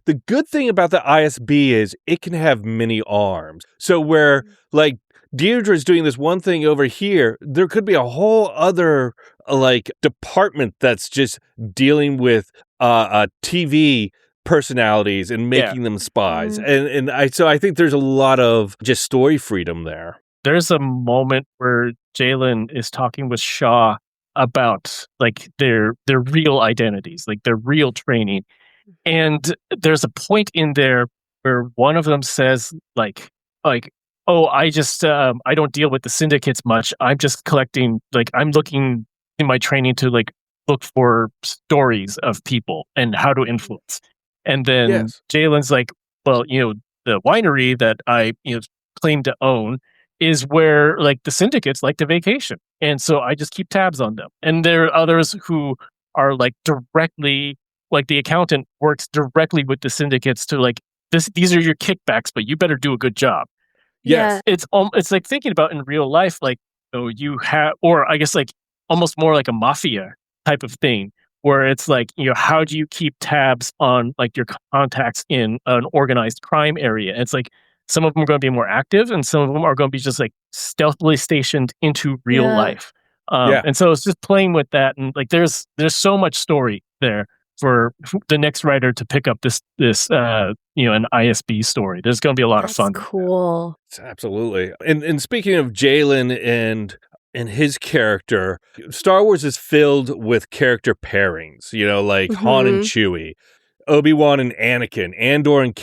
The good thing about the ISB is it can have many arms. So where like Deirdre's doing this one thing over here, there could be a whole other like department that's just dealing with TV personalities and making them spies. And I think there's a lot of just story freedom there. There's a moment where Jaylen is talking with Shaw about like their real identities, like their real training. And there's a point in there where one of them says like, oh, I just I don't deal with the syndicates much. I'm just collecting, like, I'm looking in my training to like look for stories of people and how to influence. And then Jaylen's like, well, the winery that I claim to own is where like the syndicates like to vacation, and so I just keep tabs on them. And there are others who are like directly, like the accountant works directly with the syndicates to like these are your kickbacks, but you better do a good job. Yes. It's like thinking about in real life, like, you have, or I guess like almost more like a mafia type of thing, where it's like, how do you keep tabs on like your contacts in an organized crime area? And it's like some of them are going to be more active, and some of them are going to be just like stealthily stationed into real life. And so it's just playing with that, and like there's so much story there for the next writer to pick up this an ISB story. There's going to be a lot of fun. Cool. Absolutely. And speaking of Jaylen and his character, Star Wars is filled with character pairings, like Han and Chewie, Obi-Wan and Anakin, Andor and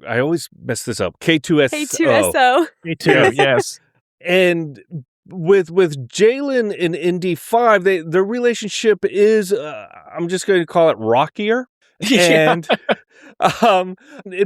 I always mess this up, K2SO. K2SO. K2, yes. And with Jaylen and ND-5, their relationship is, I'm just going to call it rockier. And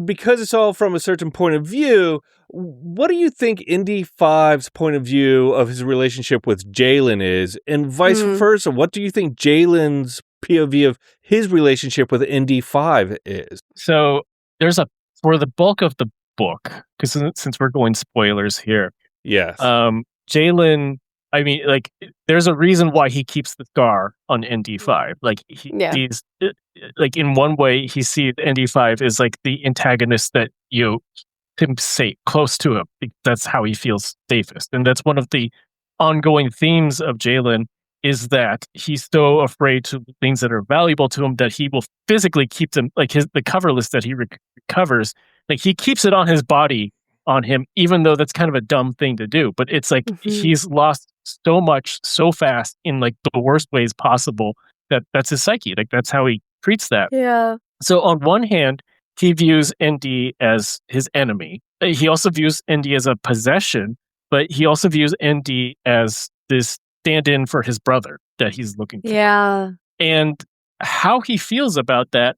because it's all from a certain point of view, what do you think ND-5's point of view of his relationship with Jaylen is? And vice versa, what do you think Jaylen's POV of his relationship with ND-5 is? So there's for the bulk of the book, because since we're going spoilers here. Yes. Jaylen, I mean, like, there's a reason why he keeps the scar on ND-5. Like, he's like, in one way, he sees ND-5 as like the antagonist that him safe close to him. That's how he feels safest, and that's one of the ongoing themes of Jaylen, is that he's so afraid to things that are valuable to him that he will physically keep them, like the cover list that he recovers, like he keeps it on his body on him, even though that's kind of a dumb thing to do. But it's like he's lost so much so fast in like the worst ways possible that's his psyche. Like that's how he treats that. Yeah. So on one hand, he views ND as his enemy. He also views ND as a possession, but he also views ND as this stand-in for his brother that he's looking for. Yeah. And how he feels about that,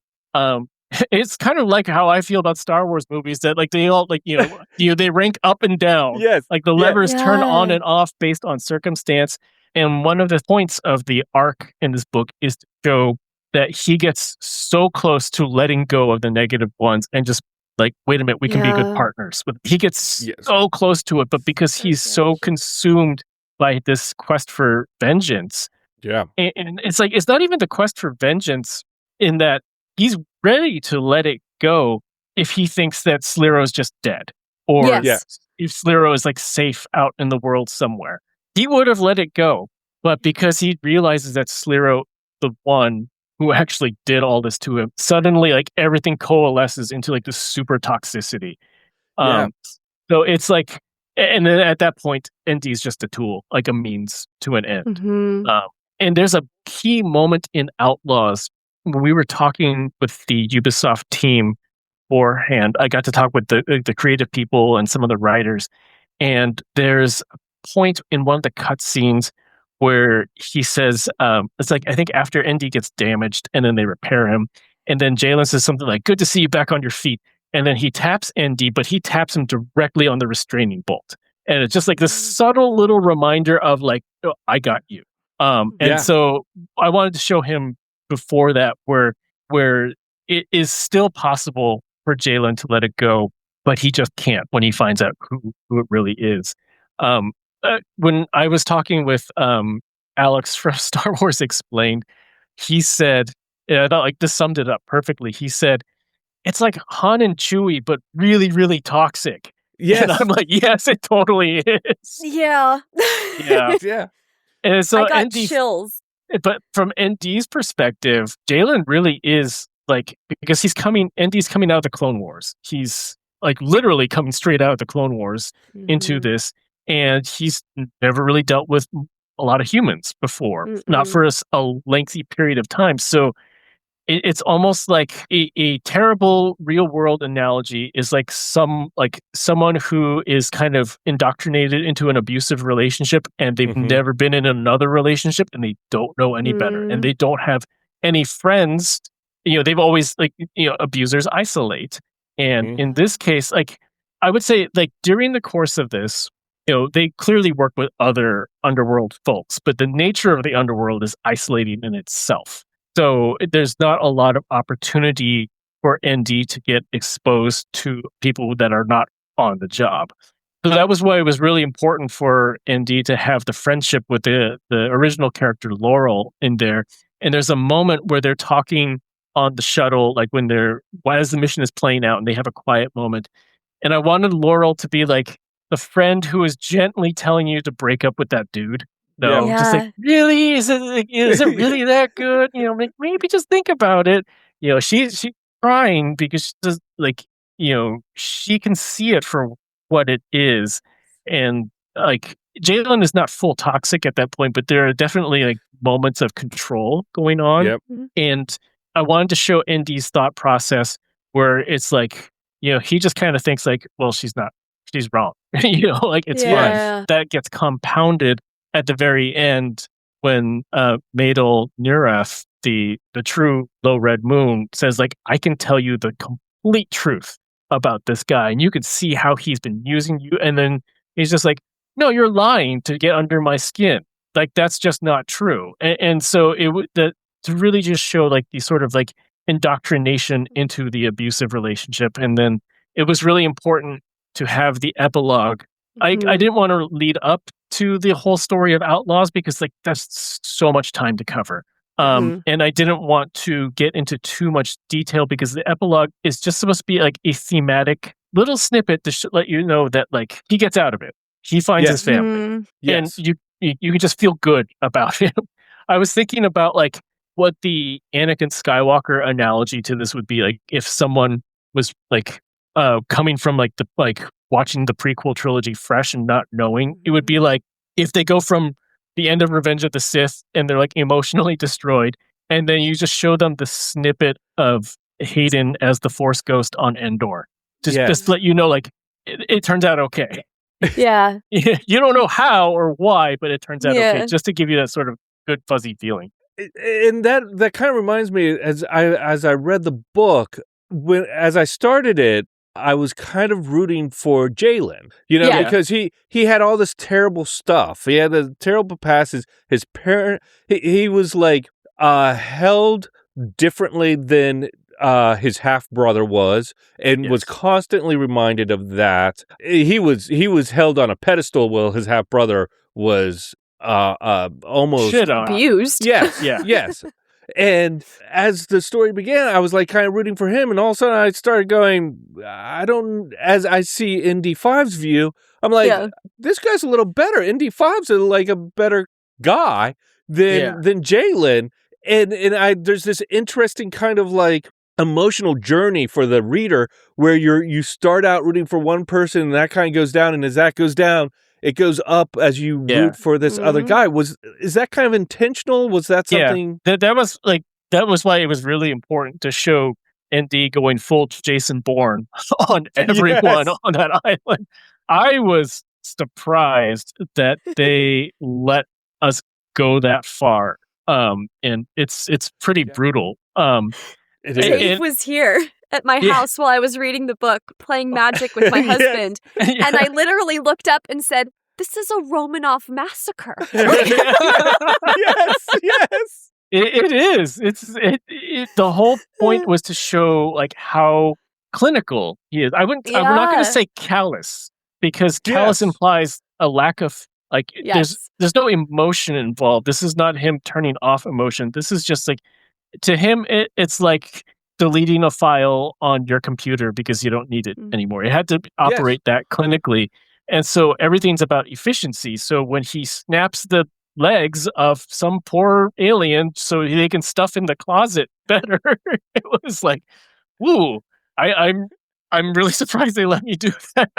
it's kind of like how I feel about Star Wars movies, that like they all like, they rank up and down. Yes. Like the levers turn on and off based on circumstance. And one of the points of the arc in this book is to show that he gets so close to letting go of the negative ones and just like, wait a minute, we can be good partners. But he gets so close to it, but because he's so consumed by this quest for vengeance. Yeah. And it's like, it's not even the quest for vengeance, in that he's ready to let it go if he thinks that Sliro's just dead. Or if Sliro is like safe out in the world somewhere. He would have let it go. But because he realizes that Sliro, the one who actually did all this to him, suddenly like everything coalesces into like this super toxicity. So it's like, and then at that point, ND is just a tool, like a means to an end. And there's a key moment in Outlaws when we were talking with the Ubisoft team beforehand. I got to talk with the creative people and some of the writers. And there's a point in one of the cutscenes where he says, it's like, I think after ND gets damaged and then they repair him. And then Jaylen says something like, good to see you back on your feet. And then he taps ND, but he taps him directly on the restraining bolt. And it's just like this subtle little reminder of like, oh, I got you. And so I wanted to show him before that where it is still possible for Jaylen to let it go, but he just can't when he finds out who it really is. When I was talking with Alex from Star Wars Explained, he said, and I thought like this summed it up perfectly. He said, it's like Han and Chewie, but really, really toxic. Yes. And I'm like, yes, it totally is. Yeah. Yeah. And so I got chills. But from ND's perspective, Jaylen really is like, because ND's coming out of the Clone Wars. He's like literally coming straight out of the Clone Wars into this. And he's never really dealt with a lot of humans before, not for a lengthy period of time. So it's almost like a terrible real world analogy is like someone who is kind of indoctrinated into an abusive relationship and they've never been in another relationship and they don't know any better and they don't have any friends. They've always abusers isolate. And in this case, like I would say like during the course of this, they clearly work with other underworld folks, but the nature of the underworld is isolating in itself. So there's not a lot of opportunity for ND to get exposed to people that are not on the job. So that was why it was really important for ND to have the friendship with the original character Laurel in there. And there's a moment where they're talking on the shuttle, like as the mission is playing out and they have a quiet moment. And I wanted Laurel to be like the friend who is gently telling you to break up with that dude. No, just like, really? Is it really that good? Maybe just think about it. She's crying because she does, she can see it for what it is. And like Jaylen is not full toxic at that point, but there are definitely like moments of control going on. Yep. And I wanted to show ND's thought process where it's like, he just kind of thinks like, well, she's wrong. It's fine. That gets compounded at the very end when Madel Nuref, the true low red moon, says like, I can tell you the complete truth about this guy and you can see how he's been using you. And then he's just like, no, you're lying to get under my skin. Like, that's just not true. And so it would to really just show like the sort of like indoctrination into the abusive relationship. And then it was really important to have the epilogue. I didn't want to lead up to the whole story of Outlaws because like that's so much time to cover. And I didn't want to get into too much detail because the epilogue is just supposed to be like a thematic little snippet to let you know that like he gets out of it. He finds his family. And you can just feel good about him. I was thinking about like what the Anakin Skywalker analogy to this would be like if someone was like coming from like watching the prequel trilogy fresh and not knowing. It would be like if they go from the end of Revenge of the Sith and they're like emotionally destroyed, and then you just show them the snippet of Hayden as the Force ghost on Endor. Just let you know, like, it turns out okay. Yeah. You don't know how or why, but it turns out okay, just to give you that sort of good fuzzy feeling. And that kind of reminds me, as I read the book, as I started it, I was kind of rooting for Jaylen, because he had all this terrible stuff. He had a terrible past. His parent, he was like held differently than his half brother was, and was constantly reminded of that. He was held on a pedestal while his half brother was almost abused. Yes, yes. And as the story began, I was like kind of rooting for him, and all of a sudden I started going, as I see ND-5's view, I'm like, this guy's a little better. ND-5's like a better guy than Jaylen. And there's this interesting kind of like emotional journey for the reader where you start out rooting for one person and that kind of goes down, and as that goes down, it goes up as you root for this other guy. Is that kind of intentional? Was that something? Yeah. That was why it was really important to show ND going full Jason Bourne on everyone on that island. I was surprised that they let us go that far. And it's pretty brutal. Dave was here at my house while I was reading the book, playing Magic with my husband, and I literally looked up and said, "This is a Romanov massacre." Yes. It is. The whole point was to show like how clinical he is. I'm not going to say callous, because callous implies a lack of like. There's no emotion involved. This is not him turning off emotion. This is just like, to him, it's like deleting a file on your computer because you don't need it anymore. It had to operate that clinically, and so everything's about efficiency. So when he snaps the legs of some poor alien so they can stuff in the closet better, it was like, woo! I'm really surprised they let me do that.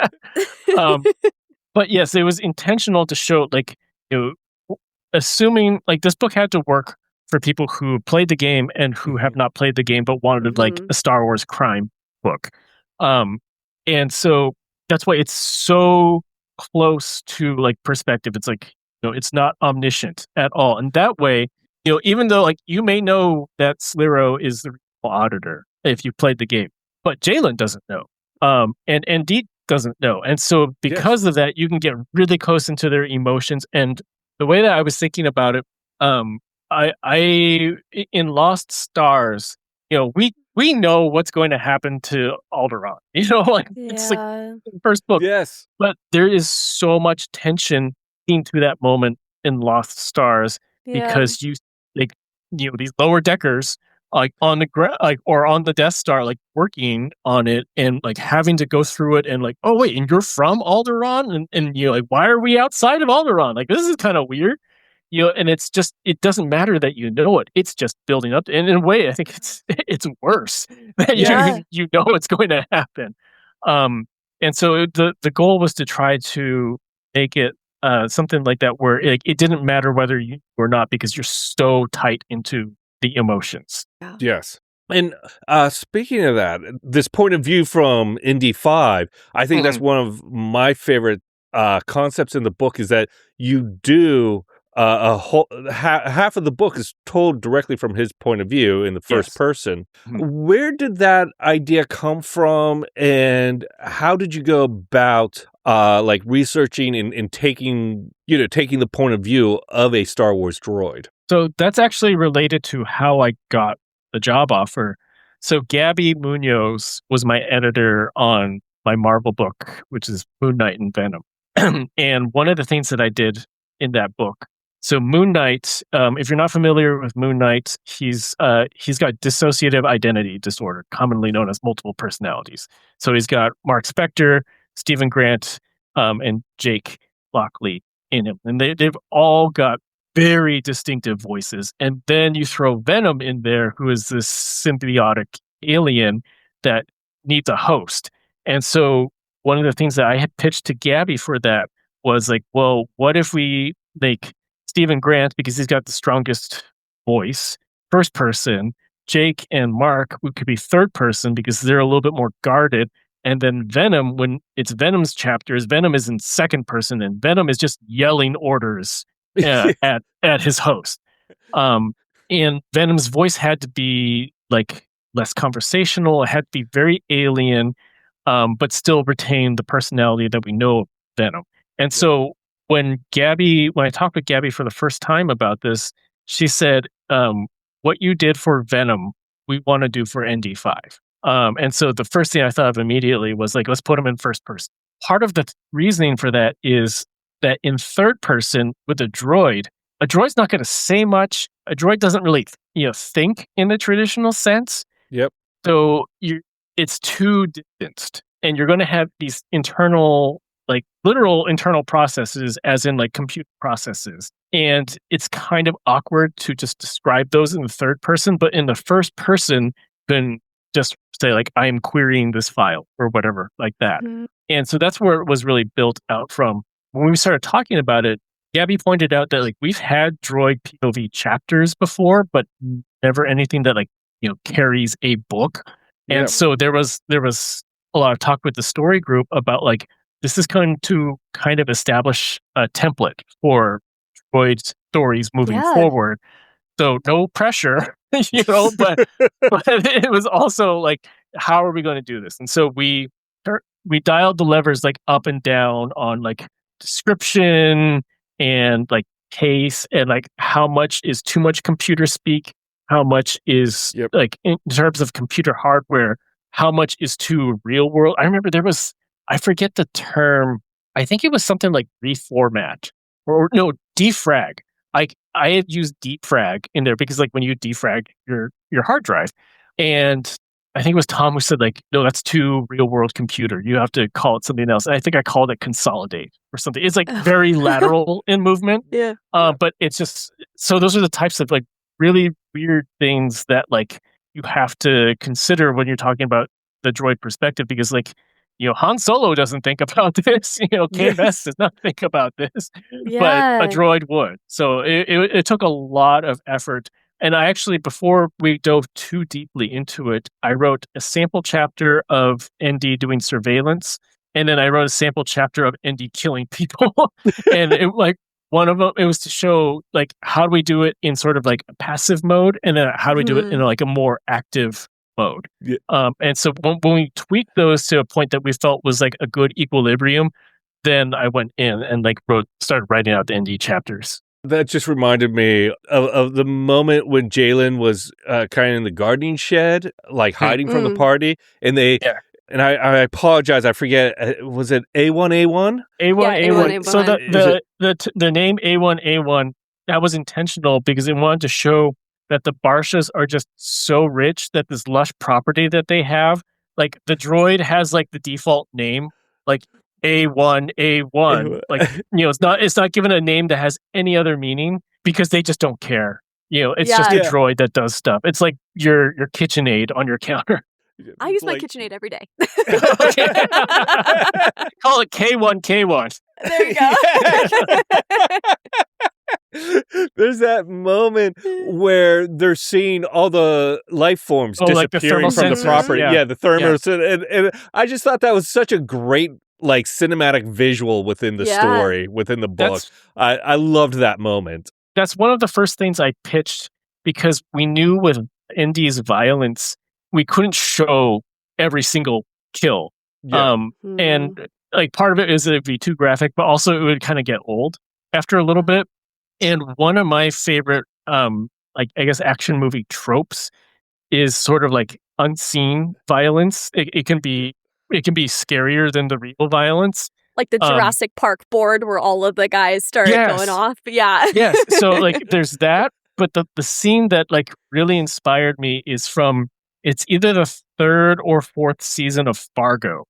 But yes, it was intentional to show, like, assuming like this book had to work for people who played the game and who have not played the game but wanted like a Star Wars crime book. And so that's why it's so close to like perspective. It's like, it's not omniscient at all. And that way, even though like you may know that Sliro is the real auditor if you played the game, but Jaylen doesn't know. And ND doesn't know. And so because of that, you can get really close into their emotions. And the way that I was thinking about it, I in Lost Stars, we know what's going to happen to Alderaan. It's like the first book. Yes. But there is so much tension to that moment in Lost Stars because these lower deckers like on the ground, like, or on the Death Star, like working on it and like having to go through it and like, oh wait, and you're from Alderaan, and like, why are we outside of Alderaan? Like, this is kind of weird, and it's just, it doesn't matter that you know it. It's just building up, and in a way, I think it's worse that you know it's going to happen. And so the goal was to try to make it something like that where it didn't matter whether you or not, because you're so tight into the emotions. Yes. And speaking of that, this point of view from ND-5, I think that's one of my favorite concepts in the book, is that you do a whole half of the book is told directly from his point of view in the first person. Where did that idea come from, and how did you go about like researching and taking the point of view of a Star Wars droid? So that's actually related to how I got the job offer. So Gabby Munoz was my editor on my Marvel book, which is Moon Knight and Venom. And one of the things that I did in that book, so Moon Knight, if you're not familiar with Moon Knight, he's got dissociative identity disorder, commonly known as multiple personalities. So he's got Mark Spector, Stephen Grant, and Jake Lockley in him. And they've all got very distinctive voices. And then you throw Venom in there, who is this symbiotic alien that needs a host. And so one of the things that I had pitched to Gabby for that was like, well, what if we make Stephen Grant, because he's got the strongest voice, first person, Jake and Mark, who could be third person because they're a little bit more guarded. And then Venom, when it's Venom's chapters, Venom is in second person, and Venom is just yelling orders at his host. And Venom's voice had to be like less conversational. It had to be very alien, but still retain the personality that we know of Venom. And so when I talked with Gabby for the first time about this, she said, what you did for Venom, we want to do for ND-5. And so the first thing I thought of immediately was like, let's put him in first person. Part of the reasoning for that is that in third person with a droid's not going to say much. A droid doesn't really, think in the traditional sense. Yep. So it's too distanced, and you're going to have these internal, like literal internal processes, as in like compute processes. And it's kind of awkward to just describe those in the third person, but in the first person, then just say like, I am querying this file or whatever like that. And so that's where it was really built out from. When we started talking about it, Gabby pointed out that like we've had droid POV chapters before, but never anything that like, carries a book. And so there was a lot of talk with the story group about like, this is going to kind of establish a template for droids stories moving forward. So no pressure, but it was also like, how are we going to do this? And so we dialed the levers like up and down on like description and like pace and like how much is too much computer speak, how much is like in terms of computer hardware, how much is too real world. I remember I forget the term. I think it was something like reformat or no, defrag. Like I had used defrag in there because like when you defrag your hard drive, and I think it was Tom who said like, no, that's too real world computer. You have to call it something else. And I think I called it consolidate or something. It's like very lateral in movement. But it's just, so those are the types of like really weird things that like you have to consider when you're talking about the droid perspective, because like, Han Solo doesn't think about this. KMS does not think about this, but a droid would. So it took a lot of effort. And I actually, before we dove too deeply into it, I wrote a sample chapter of ND doing surveillance, and then I wrote a sample chapter of ND killing people. And it like one of them, it was to show like how do we do it in sort of like a passive mode, and then how do we do it in like a more active mode. And so when we tweaked those to a point that we felt was like a good equilibrium, then I went in and like started writing out the ND chapters. That just reminded me of the moment when Jaylen was kind of in the gardening shed, like hiding from the party, and and I apologize, I forget, was it A1A1? A1A1. So the name A1A1, that was intentional because it wanted to show that the Barshas are just so rich that this lush property that they have, like the droid has like the default name, like A1A1. Like, it's not given a name that has any other meaning because they just don't care. It's just a droid that does stuff. It's like your KitchenAid on your counter. I use my KitchenAid every day. Call it K1K1. There you go. There's that moment where they're seeing all the life forms disappearing like from the property. Yeah, the thermals. And I just thought that was such a great like cinematic visual within the story, within the book. I loved that moment. That's one of the first things I pitched because we knew with ND's violence, we couldn't show every single kill. And like part of it is that it'd be too graphic, but also it would kind of get old after a little bit. And one of my favorite, like I guess action movie tropes is sort of like unseen violence. It can be scarier than the real violence. Like the Jurassic Park board where all of the guys started going off. Yeah. Yes. So like there's that, but the scene that like really inspired me is from, it's either the third or fourth season of Fargo,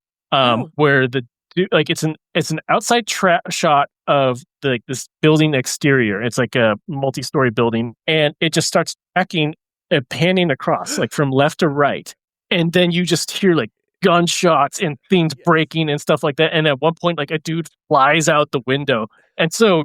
where it's an outside shot of this building exterior. It's like a multi-story building, and it just starts tracking and panning across like from left to right, and then you just hear like gunshots and things breaking and stuff like that. And at one point, like a dude flies out the window, and so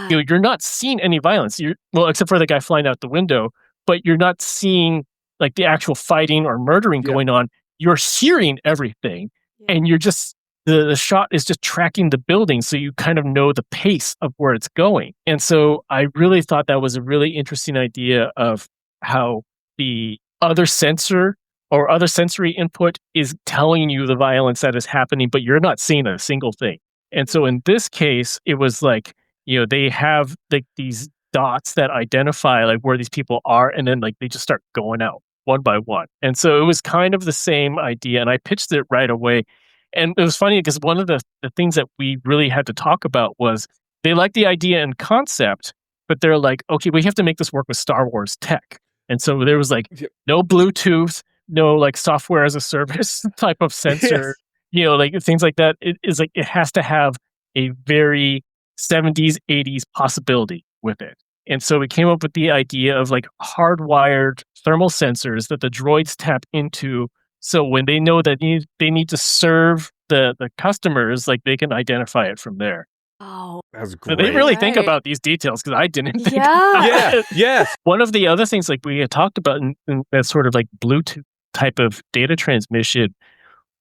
you're not seeing any violence. Except for the guy flying out the window, but you're not seeing like the actual fighting or murdering going on. You're hearing everything, and you're just the shot is just tracking the building, so you kind of know the pace of where it's going. And so I really thought that was a really interesting idea of how the other sensor or other sensory input is telling you the violence that is happening, but you're not seeing a single thing. And so in this case, it was like, they have like these dots that identify like where these people are, and then like they just start going out one by one. And so it was kind of the same idea, and I pitched it right away. And it was funny because one of the things that we really had to talk about was they liked the idea and concept, but they're like, okay, we have to make this work with Star Wars tech. And so there was like no Bluetooth, no like software as a service type of sensor, like things like that. It is like, it has to have a very 70s, 80s possibility with it. And so we came up with the idea of like hardwired thermal sensors that the droids tap into. So when they know that they need to serve the customers, like they can identify it from there. Oh, that's great. So they really think about these details because I didn't think Yes. One of the other things like we had talked about in that sort of like Bluetooth type of data transmission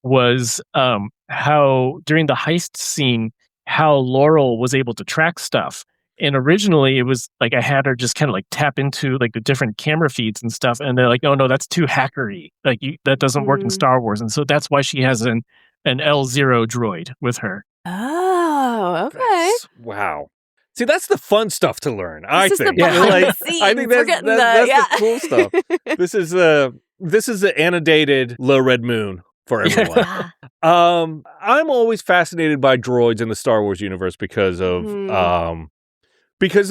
was how during the heist scene, how Laurel was able to track stuff. And originally it was like I had her just kind of like tap into like the different camera feeds and stuff. And they're like, oh no, that's too hackery. Like that doesn't work in Star Wars. And so that's why she has an L0 droid with her. Oh, okay. Wow. See, that's the fun stuff to learn. I think. I think that's the cool stuff. This is the annotated Low Red Moon for everyone. I'm always fascinated by droids in the Star Wars universe because they're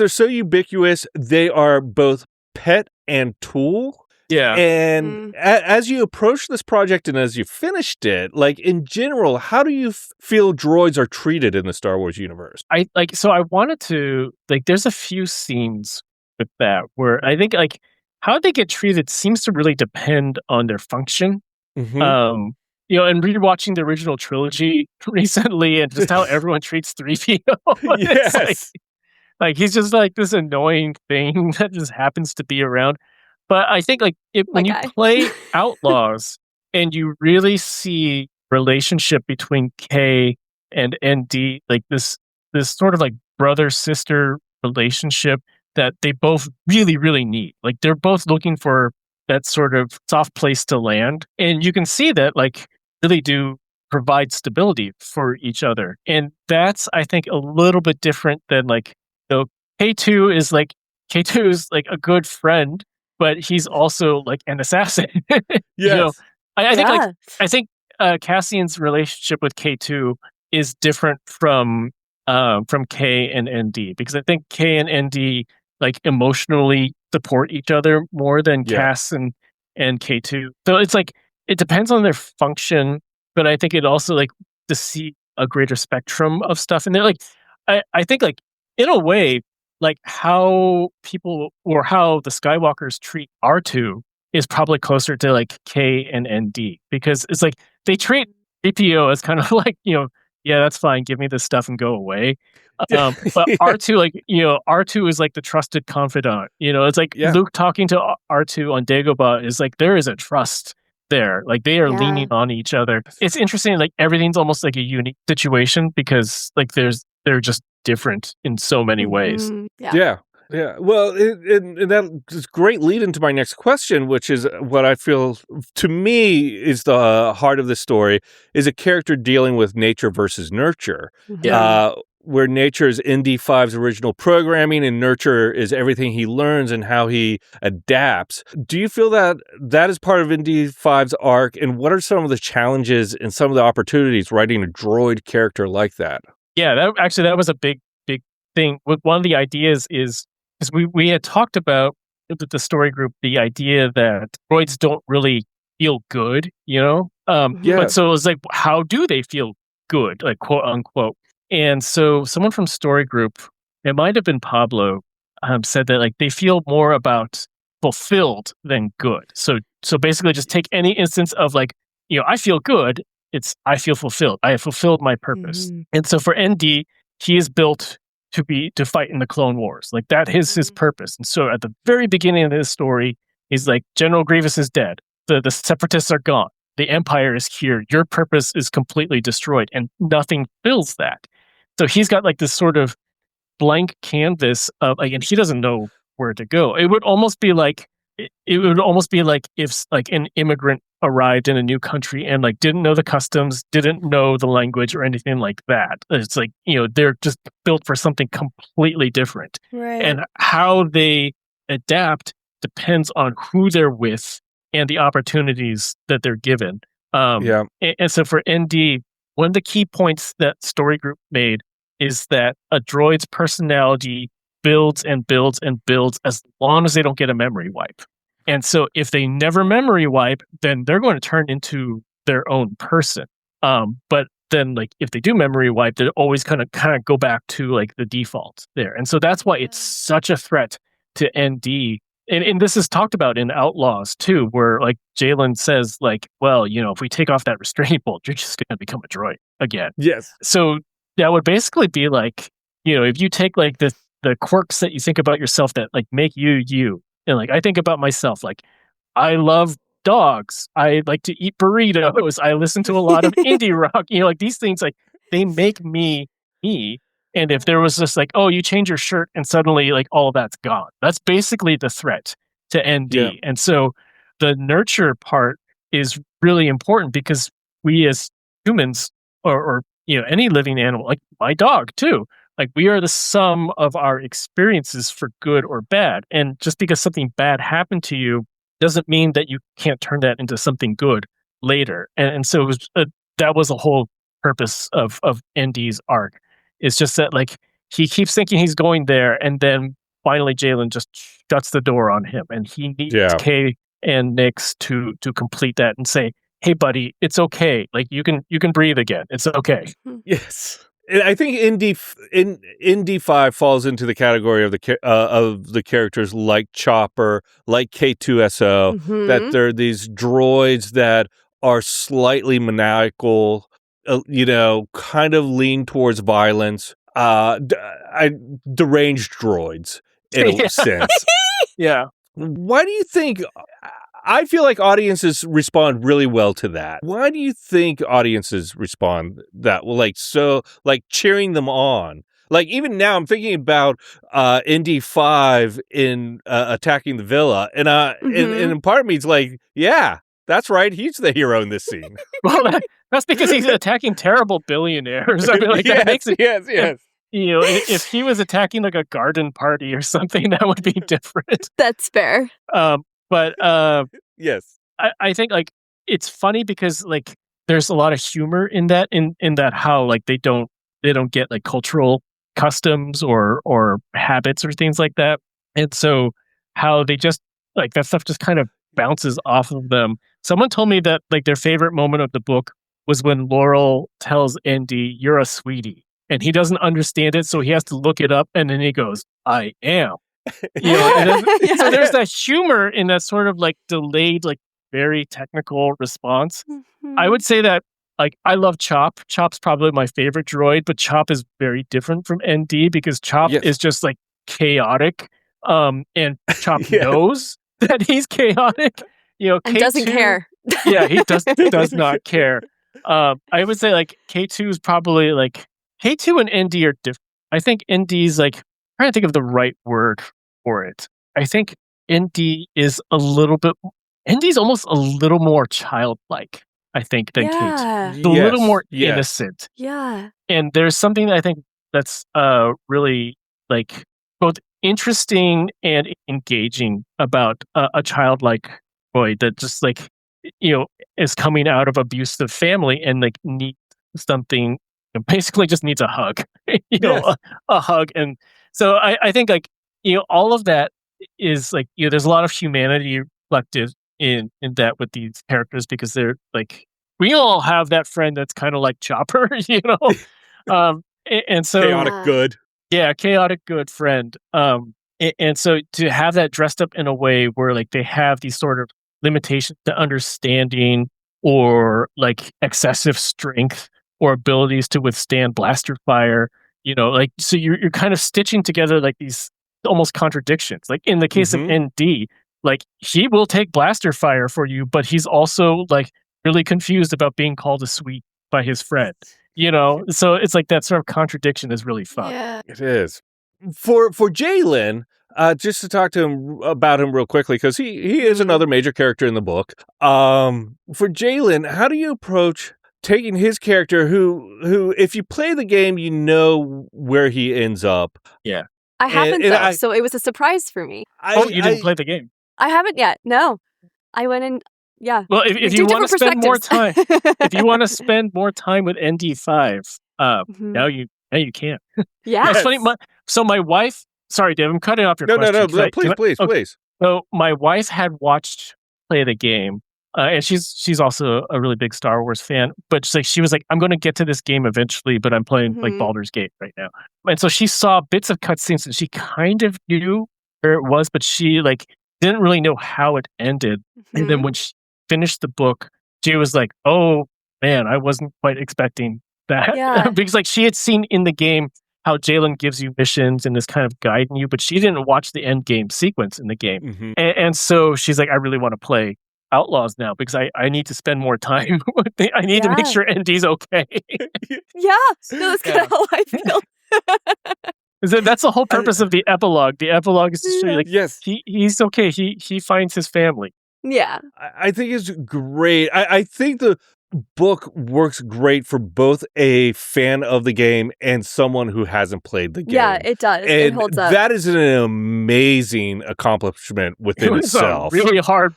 so ubiquitous. They are both pet and tool. Yeah. And as you approach this project and as you finished it, like in general, how do you feel droids are treated in the Star Wars universe? I wanted to, like, there's a few scenes with that where I think like how they get treated seems to really depend on their function. And rewatching the original trilogy recently and just how everyone treats 3PO. Yes. Like he's just like this annoying thing that just happens to be around. But I think like when you play Outlaws and you really see relationship between K and ND, like this sort of like brother-sister relationship that they both really, really need. Like they're both looking for that sort of soft place to land. And you can see that like really do provide stability for each other. And that's, I think, a little bit different than like, K2 is like a good friend, but he's also like an assassin. Yes. I think Cassian's relationship with K2 is different from K and ND, because I think K and ND like emotionally support each other more than Cass and K2. So it's like it depends on their function, but I think it also like to see a greater spectrum of stuff. And they're like I think like in a way, like how people or how the Skywalkers treat R2 is probably closer to like K and ND, because it's like they treat CPO as kind of like, that's fine, give me this stuff and go away. But R2, like, R2 is like the trusted confidant. It's like Luke talking to R2 on Dagobah is like there is a trust there. Like they are leaning on each other. It's interesting, like everything's almost like a unique situation because like they're just different in so many ways. Yeah. Well, that's great lead into my next question, which is what I feel to me is the heart of the story, is a character dealing with nature versus nurture. Where nature is ND-5's original programming and nurture is everything he learns and how he adapts. Do you feel that is part of ND-5's arc? And what are some of the challenges and some of the opportunities writing a droid character like that? Yeah, that was a big thing. One of the ideas is we had talked about with the story group the idea that droids don't really feel good, But so it was like, how do they feel good, like quote unquote? And so someone from story group, it might have been Pablo, said that like they feel more about fulfilled than good. So basically, just take any instance of like, I feel good. It's I feel fulfilled. I have fulfilled my purpose. And so for ND, he is built to fight in the Clone Wars. Like that is his purpose. And so at the very beginning of this story, he's like, General Grievous is dead. The Separatists are gone. The Empire is here. Your purpose is completely destroyed, and nothing fills that. So he's got like this sort of blank canvas of like, and he doesn't know where to go. It would almost be like if like an immigrant arrived in a new country and like didn't know the customs, didn't know the language or anything like that. It's like, they're just built for something completely different. Right. And how they adapt depends on who they're with and the opportunities that they're given. And so for ND, one of the key points that Story Group made is that a droid's personality builds and builds and builds as long as they don't get a memory wipe. And so if they never memory wipe, then they're going to turn into their own person. But then like if they do memory wipe, they always kind of go back to like the default there. And so that's why it's such a threat to ND. And this is talked about in Outlaws too, where like Jaylen says like, well, if we take off that restraining bolt, you're just going to become a droid again. Yes. So that would basically be like, if you take like the quirks that you think about yourself that like make you, and like I think about myself, like I love dogs, I like to eat burritos, I listen to a lot of indie rock, like these things, like they make me. And if there was just like, oh, you change your shirt and suddenly like all of that's gone. That's basically the threat to ND. Yeah. And so the nurture part is really important because we as humans or any living animal, like my dog too, like we are the sum of our experiences for good or bad. And just because something bad happened to you doesn't mean that you can't turn that into something good later. And so it was, that was a whole purpose of ND's arc. It's just that like he keeps thinking he's going there, and then finally Jaylen just shuts the door on him, and he needs Kay and Nyx to complete that and say, "Hey, buddy, it's okay. Like you can breathe again. It's okay." Yes. I think ND-5 falls into the category of the characters like Chopper, like K2SO, that they're these droids that are slightly maniacal, kind of lean towards violence, deranged droids in a sense. Yeah. Why do you think? I feel like audiences respond really well to that. Why do you think audiences respond that well? Like cheering them on. Like even now, I'm thinking about ND-5 in attacking the villa, and and part of me is like, yeah, that's right, he's the hero in this scene. Well, that's because he's attacking terrible billionaires. I mean, like that makes it. Yes. If he was attacking like a garden party or something, that would be different. That's fair. But yes, I think like it's funny because like there's a lot of humor in that how like they don't get like cultural customs or habits or things like that, and so how they just like that stuff just kind of bounces off of them. Someone told me that like their favorite moment of the book was when Laurel tells ND, "You're a sweetie," and he doesn't understand it, so he has to look it up, and then he goes, "I am." So there's that humor in that sort of like delayed, like very technical response. I would say that like I love Chop. Chop's probably my favorite droid, but Chop is very different from ND because Chop is just like chaotic. And Chop knows that he's chaotic. And K2, doesn't care. Yeah, he does not care. I would say like K2 is probably like K2 and ND are different. I think ND's like I'm trying to think of the right word for it. I think ND is ND's almost a little more childlike, I think, than Kate. A little more innocent. Yeah. And there's something that I think that's really like both interesting and engaging about a childlike boy that just like is coming out of abusive family and like needs something, basically just needs a hug. A hug. And so I think like all of that is like there's a lot of humanity reflected in that with these characters because they're like we all have that friend that's kind of like Chopper, and so chaotic good. Yeah, chaotic good friend. And so to have that dressed up in a way where like they have these sort of limitations to understanding or like excessive strength or abilities to withstand blaster fire, like so you're kind of stitching together like these almost contradictions. Like in the case of ND, like he will take blaster fire for you, but he's also like really confused about being called a sweet by his friend. So it's like that sort of contradiction is really fun. Yeah. It is. For Jaylen, just to talk to him about him real quickly, because he is another major character in the book. For Jaylen, how do you approach taking his character who if you play the game, where he ends up? Yeah. I haven't, so it was a surprise for me. You didn't play the game? I haven't yet, no. I went in, yeah. Well, if you want to spend more time, with ND-5, now you can. Yeah. It's funny. So my wife, sorry, Dave, I'm cutting off your question. No, please. So my wife had watched play the game, and she's also a really big Star Wars fan. But she was like, I'm going to get to this game eventually, but I'm playing like Baldur's Gate right now. And so she saw bits of cutscenes, and she kind of knew where it was, but she like didn't really know how it ended. And then when she finished the book, she was like, "Oh man, I wasn't quite expecting that." Yeah. Because like she had seen in the game how Jaylen gives you missions and is kind of guiding you, but she didn't watch the end game sequence in the game. And so she's like, I really want to play Outlaws now because I need to spend more time with I need to make sure ND's okay. Yeah, no, that's kind of how I feel. That's the whole purpose of the epilogue. The epilogue is to show you, like, yes, he's okay. He finds his family. Yeah. I think it's great. I think the book works great for both a fan of the game and someone who hasn't played the game. Yeah, it does. And it holds up. that is an amazing accomplishment within itself. A really hard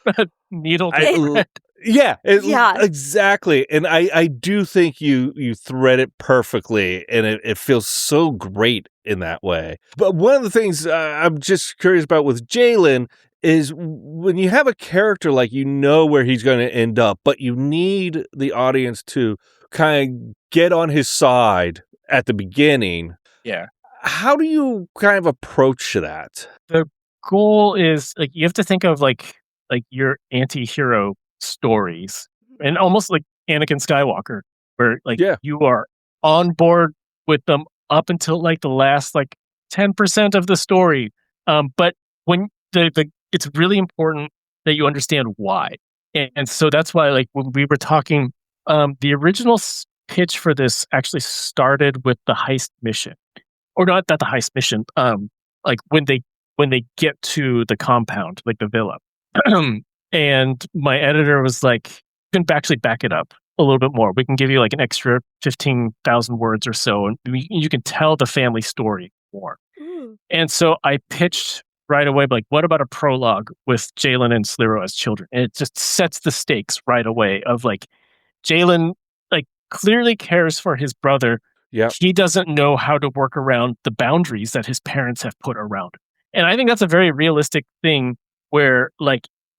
needle to thread. Yeah, Yeah. exactly. And I do think you thread it perfectly, and it feels so great in that way. But one of the things I'm just curious about with Jaylen is when you have a character like where he's going to end up, but you need the audience to kind of get on his side at the beginning. Yeah. How do you kind of approach that? The goal is, like, you have to think of like your anti-hero stories, and almost like Anakin Skywalker, where you are on board with them up until like the last 10% of the story. But when it's really important that you understand why. And so that's why, like, when we were talking, the original pitch for this actually started with the heist mission. Or not the heist mission, like when they get to the compound, like the villa. And my editor was like, you can actually back it up a little bit more. We can give you like an extra 15,000 words or so, and you can tell the family story more. And so I pitched right away, like, what about a prologue with Jaylen and Sliro as children? And it just sets the stakes right away of like, Jaylen clearly cares for his brother. Yeah, he doesn't know how to work around the boundaries that his parents have put around. And I think that's a very realistic thing where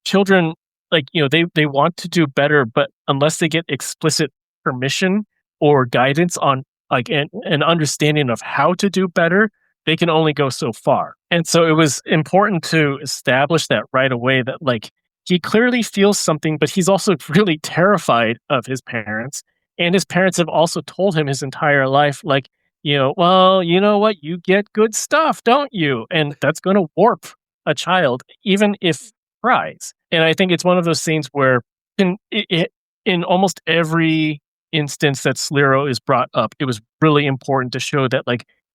children, they want to do better, but unless they get explicit permission or guidance on an understanding of how to do better, they can only go so far. And so it was important to establish that right away, that he clearly feels something, but he's also really terrified of his parents. And his parents have also told him his entire life, well, you know what? You get good stuff, don't you? And that's going to warp a child, even if tries. And I think it's one of those things where in almost every instance that Sliro is brought up, it was really important to show that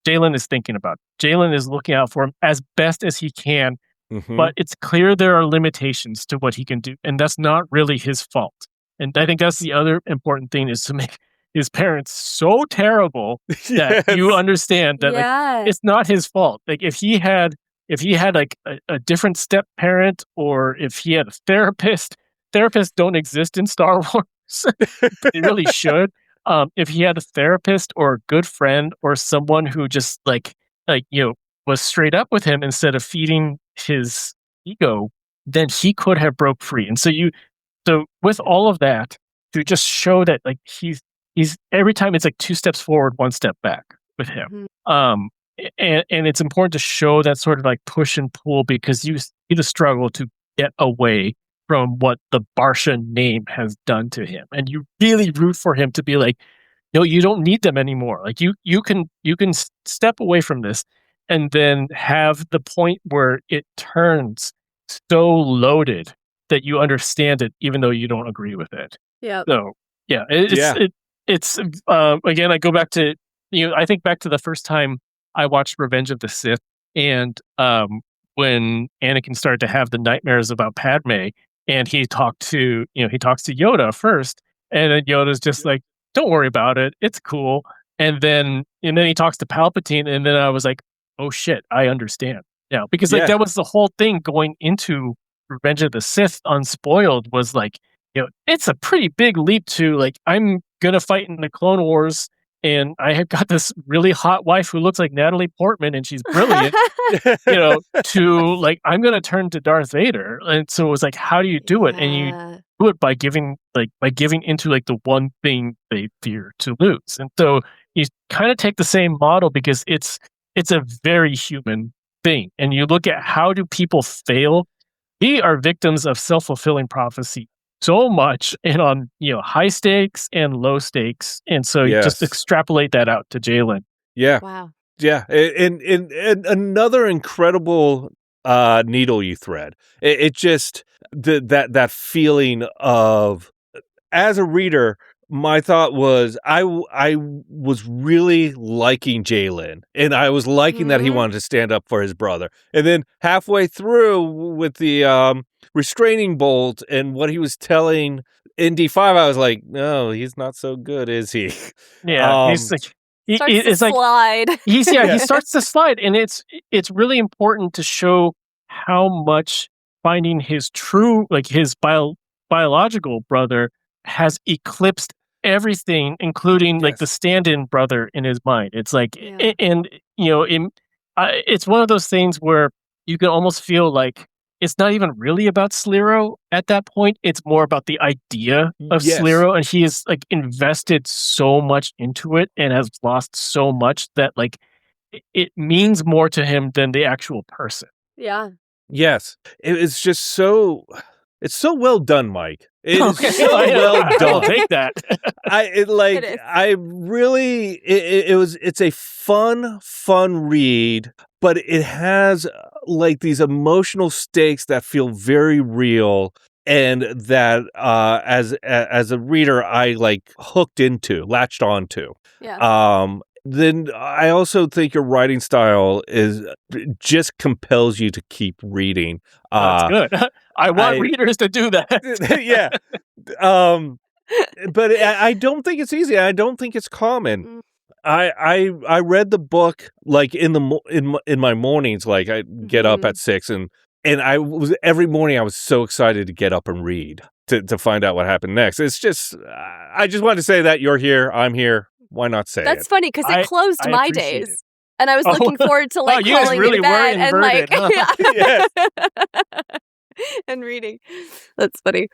Jaylen is thinking about it. Jaylen is looking out for him as best as he can, but it's clear there are limitations to what he can do. And that's not really his fault. And I think that's the other important thing, is to make his parents so terrible that you understand that it's not his fault. If he had a different step parent, or if he had a therapist, therapists don't exist in Star Wars. They really should. If he had a therapist or a good friend or someone who just was straight up with him instead of feeding his ego, then he could have broke free. And so with all of that, to just show that he's every time it's 2 steps forward, 1 step back with him. And it's important to show that sort of push and pull, because you see the struggle to get away from what the Barsha name has done to him. And you really root for him to be no, you don't need them anymore. You can step away from this, and then have the point where it turns so loaded that you understand it, even though you don't agree with it. Yeah. So it's again, I go back to, I think back to the first time I watched Revenge of the Sith, and when Anakin started to have the nightmares about Padme, and he talks to Yoda first, and then Yoda's just don't worry about it, it's cool. And then he talks to Palpatine, and then I was like, oh shit, I understand now, because that was the whole thing going into Revenge of the Sith unspoiled, was it's a pretty big leap to I'm gonna fight in the Clone Wars, and I have got this really hot wife who looks like Natalie Portman, and she's brilliant, to I'm gonna turn to Darth Vader. And so it was how do you do it? And you do it by giving into the one thing they fear to lose. And so you kind of take the same model, because it's a very human thing. And you look at, how do people fail? We are victims of self-fulfilling prophecy so much, and on high stakes and low stakes. And so you just extrapolate that out to Jaylen. Yeah. Wow. Yeah. And another incredible needle you thread. It just that feeling of, as a reader, my thought was I was really liking Jaylen, and I was liking that he wanted to stand up for his brother. And then halfway through with the restraining bolt and what he was telling ND-5, I was like, no, he's not so good, is he? Yeah, he's like, Starts to slide. He starts to slide, and it's really important to show how much finding his true, like his biological brother has eclipsed everything, including like the stand-in brother in his mind. It's like, and it's one of those things where you can almost feel like it's not even really about Sliro at that point. It's more about the idea of Sliro, and he is like invested so much into it and has lost so much that like it means more to him than the actual person. Yeah. Yes. It's just so well done, Mike. It's Okay. so well done. I'll take that. It's a fun read, but it has like these emotional stakes that feel very real, and that as a reader I like latched onto. Yeah. Then I also think your writing style just compels you to keep reading. That's good. I want readers to do that. Yeah. But I don't think it's easy. I don't think it's common. I read the book like in my mornings. Like I get up at 6 and every morning I was so excited to get up and read to find out what happened next. It's just I just wanted to say that you're here. I'm here. Why not say That's funny because it closed my days. It. And I was looking forward to like crawling really in bed and like huh? and reading. That's funny.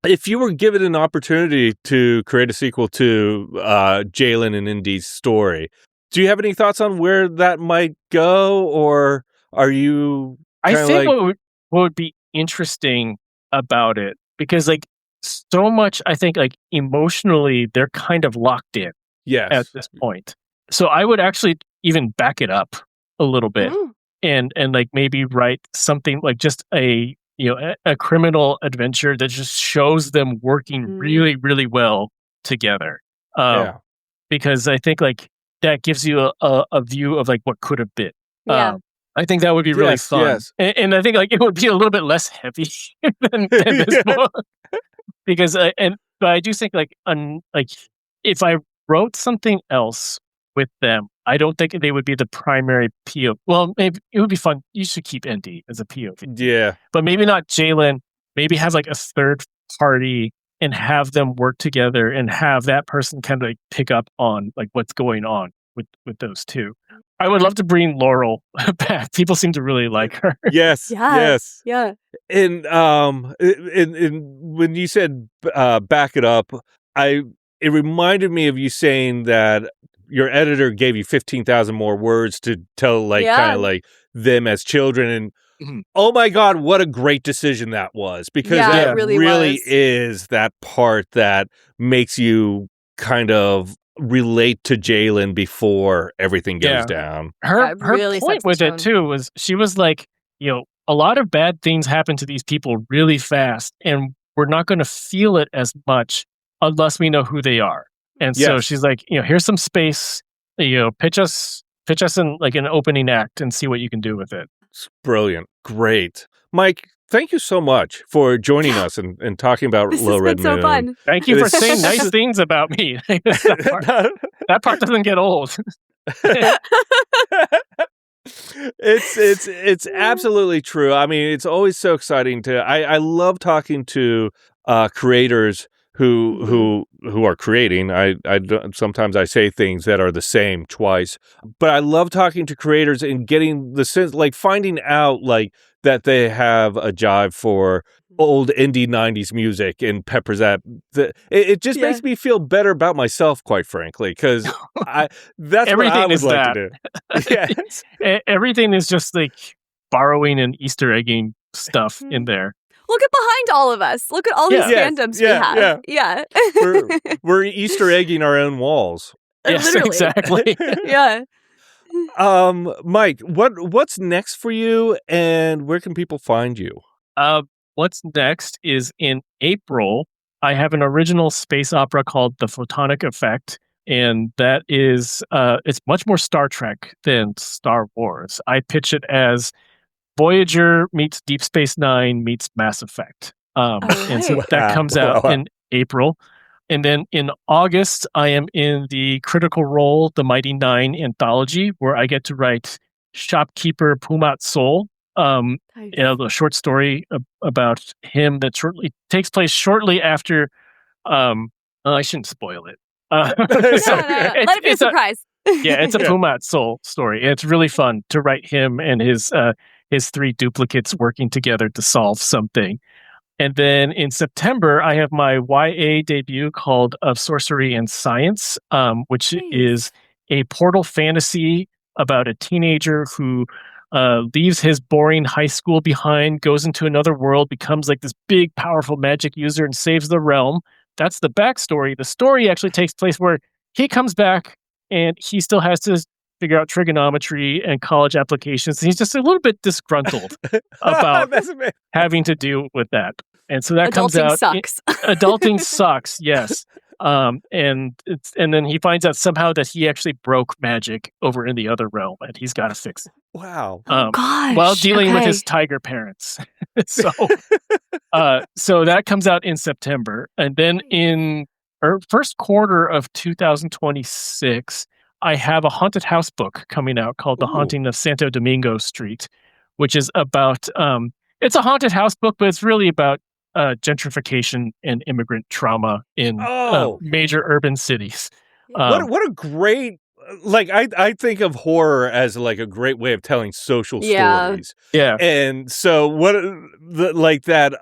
If you were given an opportunity to create a sequel to Jaylen and ND's story, do you have any thoughts on where that might go, or are you? I think what would be interesting about it, because like so much, I think like emotionally they're kind of locked in. Yes. At this point, so I would actually even back it up a little bit and like maybe write something like just a criminal adventure that just shows them working really, really well together. Because I think like that gives you a view of like what could have been. Yeah. I think that would be really fun. Yes. And I think like it would be a little bit less heavy than this book. Because but I do think like if I wrote something else with them, I don't think they would be the primary POV. Well, maybe it would be fun. You should keep ND as a POV. Yeah. But maybe not Jaylen. Maybe have like a third party and have them work together and have that person kind of like pick up on like what's going on with those two. I would love to bring Laurel back. People seem to really like her. Yes. Yes. Yeah. And when you said back it up, it reminded me of you saying that your editor gave you 15,000 more words to tell kind of like them as children. And oh my God, what a great decision that was, because it really is that part that makes you kind of relate to Jaylen before everything goes down. Her really point with it too was she was like, a lot of bad things happen to these people really fast, and we're not going to feel it as much unless we know who they are. And so she's like, here's some space, pitch us in like an opening act and see what you can do with it. It's brilliant. Great. Mike, thank you so much for joining us and talking about Little Red Moon. So fun. Thank you for saying nice things about me. That part doesn't get old. It's absolutely true. I mean, it's always so exciting I love talking to creators who are creating. I sometimes I say things that are the same twice, but I love talking to creators and getting the sense, like finding out like that they have a jive for old indie 90s music and peppers that. It just makes me feel better about myself, quite frankly, because that's everything what I would like that. to do. Yes. Everything is just like borrowing and Easter egging stuff in there. Look at behind all of us. Look at all these fandoms we have. Yeah. We're Easter egging our own walls. Yes, literally. exactly. Yeah. Mike, what's next for you, and where can people find you? What's next is in April, I have an original space opera called The Photonic Effect, and that is it's much more Star Trek than Star Wars. I pitch it as Voyager meets Deep Space Nine meets Mass Effect. And so that comes out in April. And then in August, I am in the Critical Role, The Mighty Nine anthology, where I get to write Shopkeeper Pumat Sol, a short story about him that takes place shortly after. I shouldn't spoil it. Let it be a surprise. It's a Pumat Sol story. It's really fun to write him and his three duplicates working together to solve something. And then in September, I have my YA debut called Of Sorcery and Science, which is a portal fantasy about a teenager who leaves his boring high school behind, goes into another world, becomes like this big, powerful magic user and saves the realm. That's the backstory. The story actually takes place where he comes back and he still has to figure out trigonometry and college applications. He's just a little bit disgruntled about having to deal with that. And so that comes out. Adulting sucks, yes. And then he finds out somehow that he actually broke magic over in the other realm, and he's got to fix it. Wow. While dealing with his tiger parents. So that comes out in September. And then in first quarter of 2026, I have a haunted house book coming out called The Haunting of Santo Domingo Street, which is about, it's a haunted house book, but it's really about gentrification and immigrant trauma in major urban cities. What a great, like, I think of horror as like a great way of telling social stories. Yeah. And so that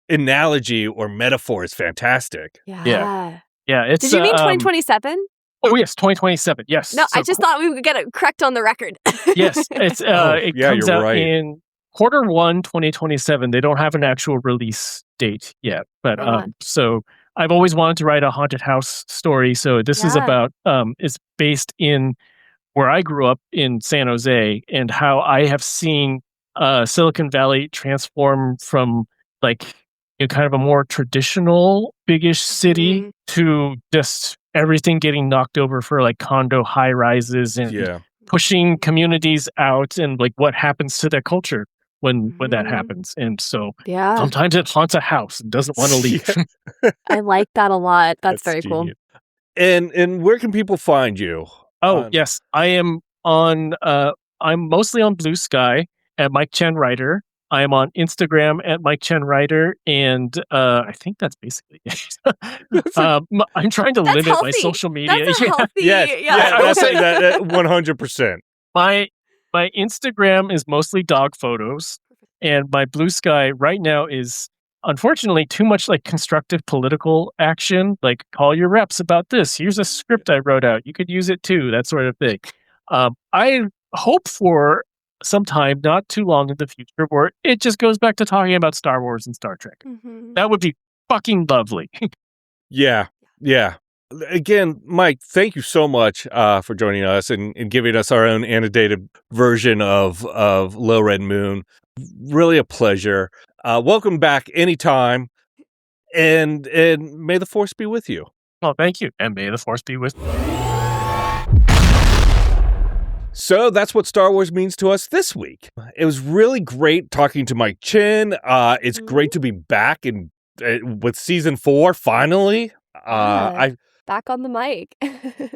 analogy or metaphor is fantastic. Yeah. It's, Did you mean 2027? Oh, yes, 2027, yes. No, I just thought we would get it correct on the record. Yes, it's it comes out in quarter 1, 2027. They don't have an actual release date yet, but so I've always wanted to write a haunted house story. So this is about it's based in where I grew up in San Jose and how I have seen Silicon Valley transform from like kind of a more traditional big-ish city to just everything getting knocked over for like condo high rises and pushing communities out and like what happens to their culture when that happens. And so sometimes it haunts a house and doesn't want to leave. I like that a lot. That's very genius. Cool. And where can people find you? Yes, I am on I'm mostly on Blue Sky at Mike Chen Writer. I am on Instagram at Mike Chen Writer, and I think that's basically it. I'm trying to limit my social media. That's healthy. That's 100%. My Instagram is mostly dog photos, and my Blue Sky right now is unfortunately too much like constructive political action. Like, call your reps about this. Here's a script I wrote out. You could use it too. That sort of thing. I hope for sometime not too long in the future where it just goes back to talking about Star Wars and Star Trek. That would be fucking lovely. Yeah. Again, Mike, thank you so much for joining us and giving us our own annotated version of Low Red Moon. Really a pleasure. Welcome back anytime, and may the Force be with you. Well, thank you, and may the Force be with you. So that's what Star Wars means to us this week. It was really great talking to Mike Chen. It's great to be back with season 4 finally. Back on the mic.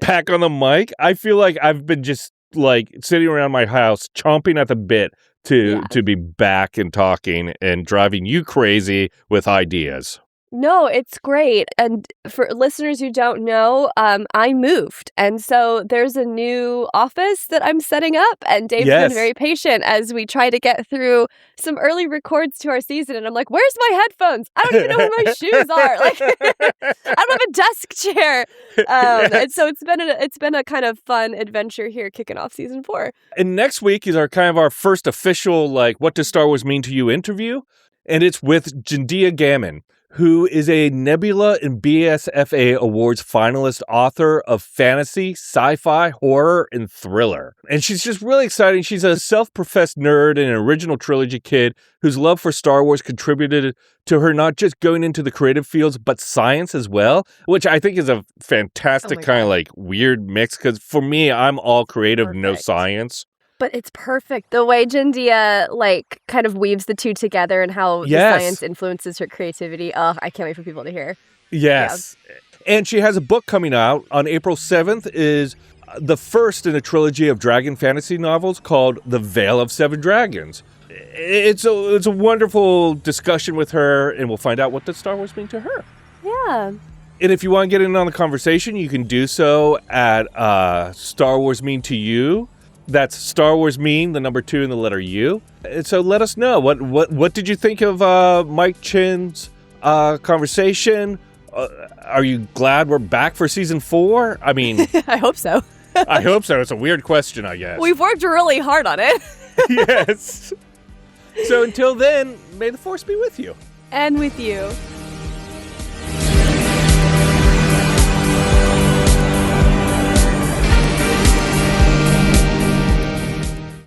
Back on the mic. I feel like I've been just like sitting around my house chomping at the bit to be back and talking and driving you crazy with ideas. No, it's great. And for listeners who don't know, I moved. And so there's a new office that I'm setting up. And Dave's been very patient as we try to get through some early records to our season. And I'm like, where's my headphones? I don't even know where my shoes are. Like, I don't have a desk chair. And so it's been a kind of fun adventure here kicking off season 4. And next week is our first official, like, what does Star Wars mean to you interview? And it's with Jandia Gammon, who is a Nebula and BSFA Awards finalist author of fantasy, sci-fi, horror, and thriller. And she's just really exciting. She's a self-professed nerd and an original trilogy kid whose love for Star Wars contributed to her not just going into the creative fields, but science as well, which I think is a fantastic kind of like weird mix. Because for me, I'm all creative, no science. But it's perfect. The way Jindia, like, kind of weaves the two together and how the science influences her creativity. Oh, I can't wait for people to hear. Yes. Yeah. And she has a book coming out on April 7th, is the first in a trilogy of dragon fantasy novels called The Veil of Seven Dragons. It's a wonderful discussion with her, and we'll find out what does Star Wars mean to her. Yeah. And if you want to get in on the conversation, you can do so at Star Wars Mean to You. That's Star Wars Mean, the number 2 and the letter U. And so let us know. What did you think of Mike Chen's conversation? Are you glad we're back for season 4? I mean... I hope so. I hope so. It's a weird question, I guess. We've worked really hard on it. Yes. So until then, may the Force be with you. And with you.